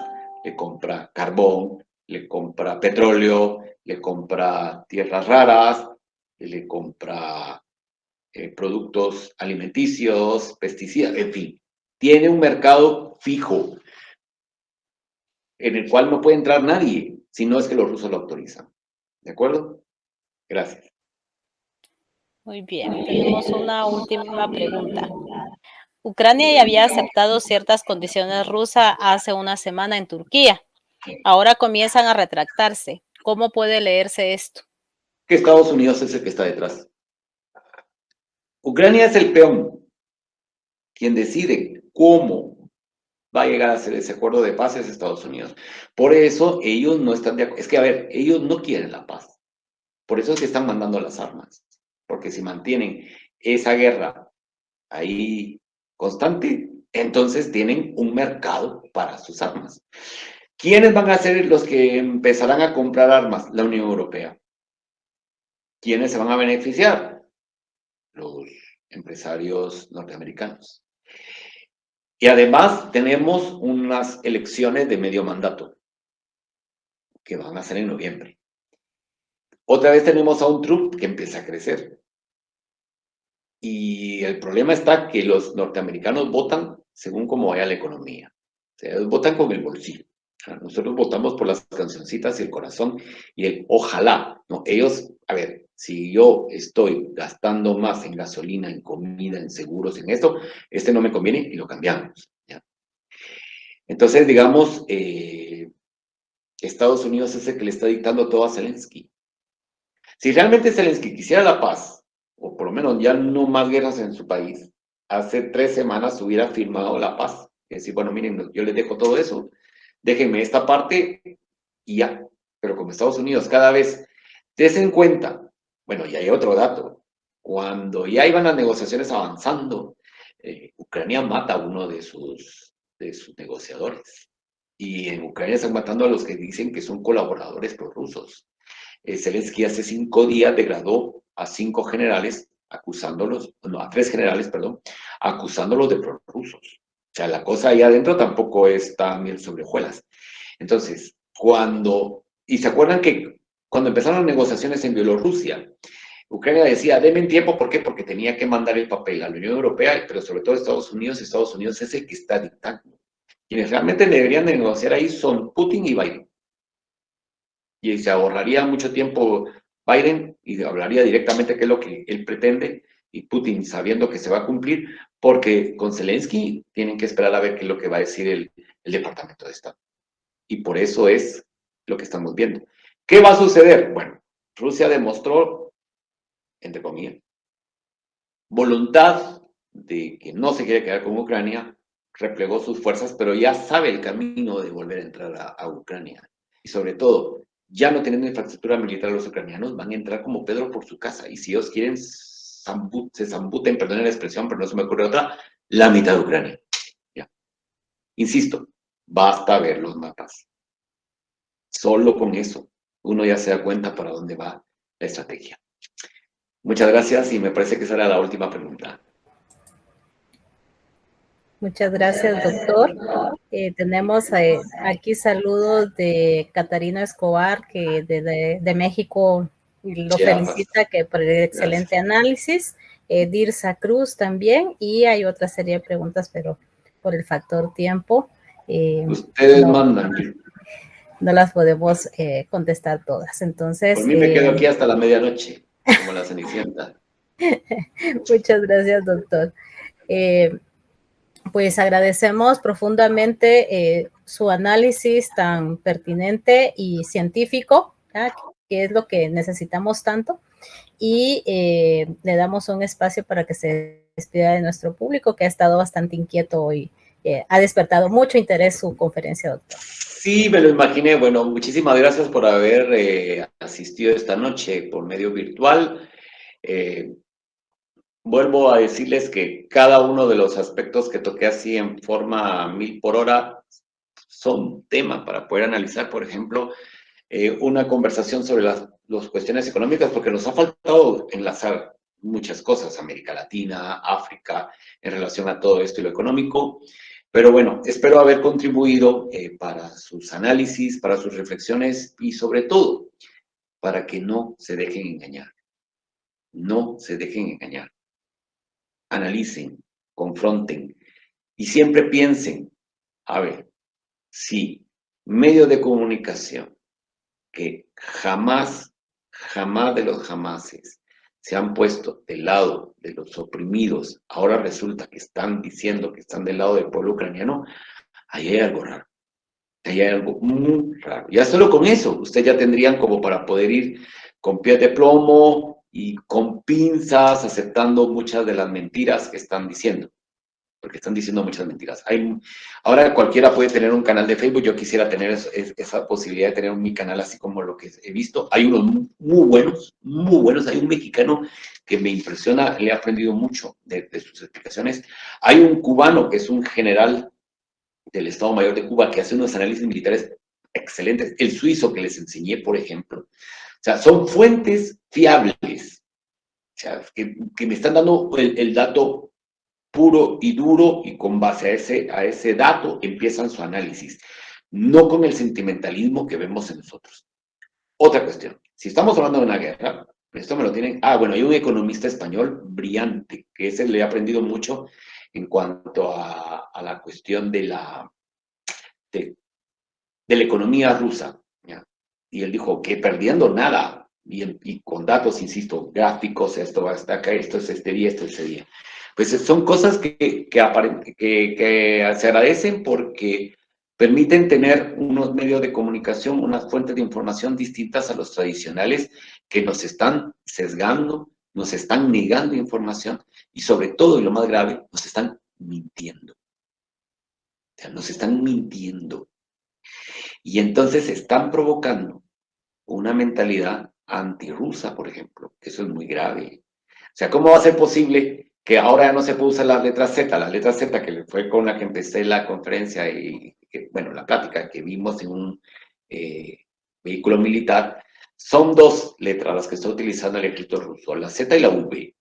B: le compra carbón, le compra petróleo, le compra tierras raras, le compra productos alimenticios, pesticidas, en fin. Tiene un mercado fijo en el cual no puede entrar nadie si no es que los rusos lo autorizan. ¿De acuerdo? Gracias.
A: Muy bien, tenemos una última pregunta. Ucrania ya había aceptado ciertas condiciones rusas hace una semana en Turquía. Ahora comienzan a retractarse. ¿Cómo puede leerse esto?
B: Que Estados Unidos es el que está detrás. Ucrania es el peón, quien decide cómo va a llegar a hacer ese acuerdo de paz es Estados Unidos. Por eso ellos no están de acuerdo. Es que, a ver, ellos no quieren la paz. Por eso es que están mandando las armas. Porque si mantienen esa guerra ahí constante, entonces tienen un mercado para sus armas. ¿Quiénes van a ser los que empezarán a comprar armas? La Unión Europea. ¿Quiénes se van a beneficiar? Los empresarios norteamericanos. Y además tenemos unas elecciones de medio mandato que van a ser en noviembre. Otra vez tenemos a un Trump que empieza a crecer. Y el problema está que los norteamericanos votan según cómo vaya la economía. O sea, ellos votan con el bolsillo. Nosotros votamos por las cancioncitas y el corazón y el ojalá, ¿no? Ellos, a ver, si yo estoy gastando más en gasolina, en comida, en seguros, en esto, este no me conviene y lo cambiamos, ¿ya? Entonces, digamos, Estados Unidos es el que le está dictando todo a Zelensky. Si realmente Zelensky quisiera la paz, o por lo menos ya no más guerras en su país, hace 3 semanas hubiera firmado la paz. Es decir, bueno, miren, yo les dejo todo eso, déjenme esta parte y ya. Pero como Estados Unidos cada vez, des en cuenta, bueno, y hay otro dato, cuando ya iban las negociaciones avanzando, Ucrania mata a uno de sus negociadores. Y en Ucrania están matando a los que dicen que son colaboradores prorrusos. Zelensky hace 5 días degradó a 5 generales, acusándolos, no, a 3 generales, perdón, acusándolos de prorrusos. O sea, la cosa ahí adentro tampoco es tan miel sobre hojuelas. Entonces, y se acuerdan que cuando empezaron las negociaciones en Bielorrusia, Ucrania decía, denme tiempo, ¿por qué? Porque tenía que mandar el papel a la Unión Europea, pero sobre todo a Estados Unidos es el que está dictando. Quienes realmente deberían de negociar ahí son Putin y Biden. Y se ahorraría mucho tiempo Biden y hablaría directamente qué es lo que él pretende, y Putin sabiendo que se va a cumplir, porque con Zelensky tienen que esperar a ver qué es lo que va a decir el Departamento de Estado. Y por eso es lo que estamos viendo. ¿Qué va a suceder? Bueno, Rusia demostró, entre comillas, voluntad de que no se quiere quedar con Ucrania, replegó sus fuerzas, pero ya sabe el camino de volver a entrar a Ucrania. Y sobre todo, ya no teniendo infraestructura militar los ucranianos, van a entrar como Pedro por su casa. Y si ellos quieren, se zambuten, perdonen la expresión, pero no se me ocurre otra, la mitad de Ucrania. Ya. Insisto, basta ver los mapas. Solo con eso, uno ya se da cuenta para dónde va la estrategia. Muchas gracias y me parece que esa era la última pregunta.
A: Muchas gracias, doctor. Tenemos aquí saludos de Catarina Escobar, que de México lo felicita que por el excelente análisis. Dirza Cruz también, y hay otra serie de preguntas, pero por el factor tiempo.
B: Ustedes mandan.
A: No las podemos contestar todas. Entonces,
B: por mí me quedo aquí hasta la medianoche, como la Cenicienta.
A: Muchas gracias, doctor. Pues agradecemos profundamente su análisis tan pertinente y científico, ¿ya? Que es lo que necesitamos tanto, y le damos un espacio para que se despida de nuestro público, que ha estado bastante inquieto hoy. Ha despertado mucho interés su conferencia, doctor.
B: Sí, me lo imaginé. Bueno, muchísimas gracias por haber asistido esta noche por medio virtual. Vuelvo a decirles que cada uno de los aspectos que toqué así en forma 1000 por hora son tema para poder analizar, por ejemplo, una conversación sobre las cuestiones económicas, porque nos ha faltado enlazar muchas cosas, América Latina, África, en relación a todo esto y lo económico. Pero bueno, espero haber contribuido para sus análisis, para sus reflexiones y sobre todo, para que no se dejen engañar. No se dejen engañar. Analicen, confronten y siempre piensen, a ver, si medios de comunicación que jamás de los jamases se han puesto del lado de los oprimidos, ahora resulta que están diciendo que están del lado del pueblo ucraniano, ahí hay algo raro. Ahí hay algo muy raro. Ya solo con eso, ustedes ya tendrían como para poder ir con pies de plomo y con pinzas, aceptando muchas de las mentiras que están diciendo. porque están diciendo muchas mentiras. Ahora cualquiera puede tener un canal de Facebook, yo quisiera tener esa posibilidad de tener mi canal así como lo que he visto. Hay unos muy buenos, hay un mexicano que me impresiona, le he aprendido mucho de sus explicaciones. Hay un cubano que es un general del Estado Mayor de Cuba que hace unos análisis militares excelentes, el suizo que les enseñé, por ejemplo. O sea, son fuentes fiables, o sea, que me están dando el dato puro y duro, y con base a ese dato empiezan su análisis, no con el sentimentalismo que vemos en nosotros. Otra cuestión, si estamos hablando de una guerra, esto me lo tienen, bueno, hay un economista español brillante, que ese le he aprendido mucho en cuanto a la cuestión de la economía rusa, ¿ya? Y él dijo que perdiendo nada, y con datos, insisto, gráficos, esto va hasta acá, esto es este día, esto es ese día. Pues son cosas que se agradecen porque permiten tener unos medios de comunicación, unas fuentes de información distintas a los tradicionales que nos están sesgando, nos están negando información y sobre todo, y lo más grave, nos están mintiendo. O sea, nos están mintiendo. Y entonces están provocando una mentalidad antirrusa, por ejemplo, que eso es muy grave. O sea, ¿cómo va a ser posible que ahora ya no se puede usar las letras Z? La letra Z, que fue con la que empecé la conferencia y, bueno, la plática que vimos en un vehículo militar, son dos letras las que está utilizando el ejército ruso, la Z y la V,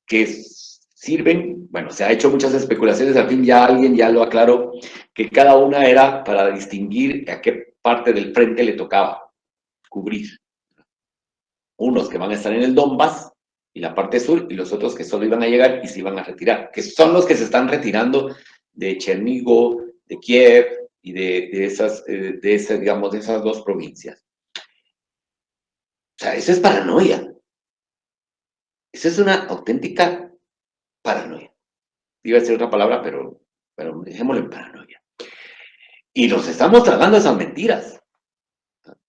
B: que sirven, bueno, se ha hecho muchas especulaciones, al fin ya alguien ya lo aclaró, que cada una era para distinguir a qué parte del frente le tocaba cubrir. Unos que van a estar en el Donbass y la parte sur, y los otros que solo iban a llegar y se iban a retirar, que son los que se están retirando de Chernigo, de Kiev y de esas, digamos, de esas dos provincias. O sea, eso es paranoia. Eso es una auténtica paranoia. Iba a decir otra palabra, pero dejémoslo en paranoia. Y nos estamos tragando esas mentiras.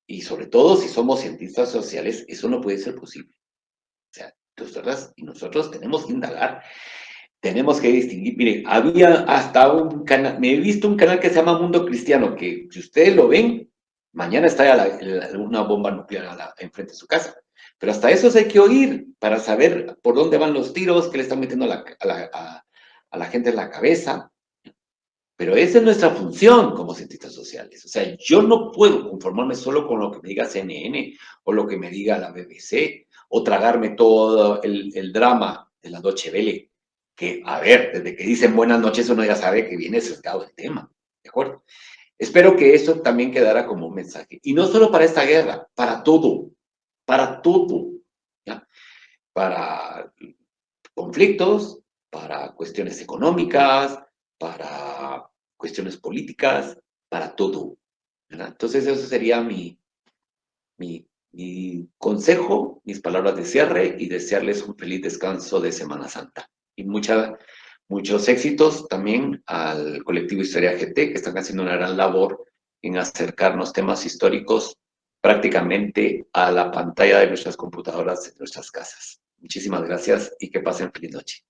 B: Y sobre todo, si somos cientistas sociales, eso no puede ser posible. O sea, nosotras y nosotros tenemos que indagar, tenemos que distinguir. Mire, había hasta un canal, me he visto un canal que se llama Mundo Cristiano, que si ustedes lo ven, mañana está una bomba nuclear enfrente de su casa. Pero hasta eso hay que oír para saber por dónde van los tiros, qué le están metiendo a la gente en la cabeza. Pero esa es nuestra función como cientistas sociales. O sea, yo no puedo conformarme solo con lo que me diga CNN o lo que me diga la BBC o tragarme todo el drama de la Deutsche Welle, que, a ver, desde que dicen buenas noches uno ya sabe que viene sesgado el tema, ¿de acuerdo? Espero que eso también quedara como un mensaje. Y no solo para esta guerra, para todo, ¿ya? Para conflictos, para cuestiones económicas, para cuestiones políticas, para todo, ¿verdad? Entonces, eso sería mi consejo, mis palabras de cierre y desearles un feliz descanso de Semana Santa. Y muchos éxitos también al colectivo Historia GT, que están haciendo una gran labor en acercarnos temas históricos prácticamente a la pantalla de nuestras computadoras, de nuestras casas. Muchísimas gracias y que pasen feliz noche.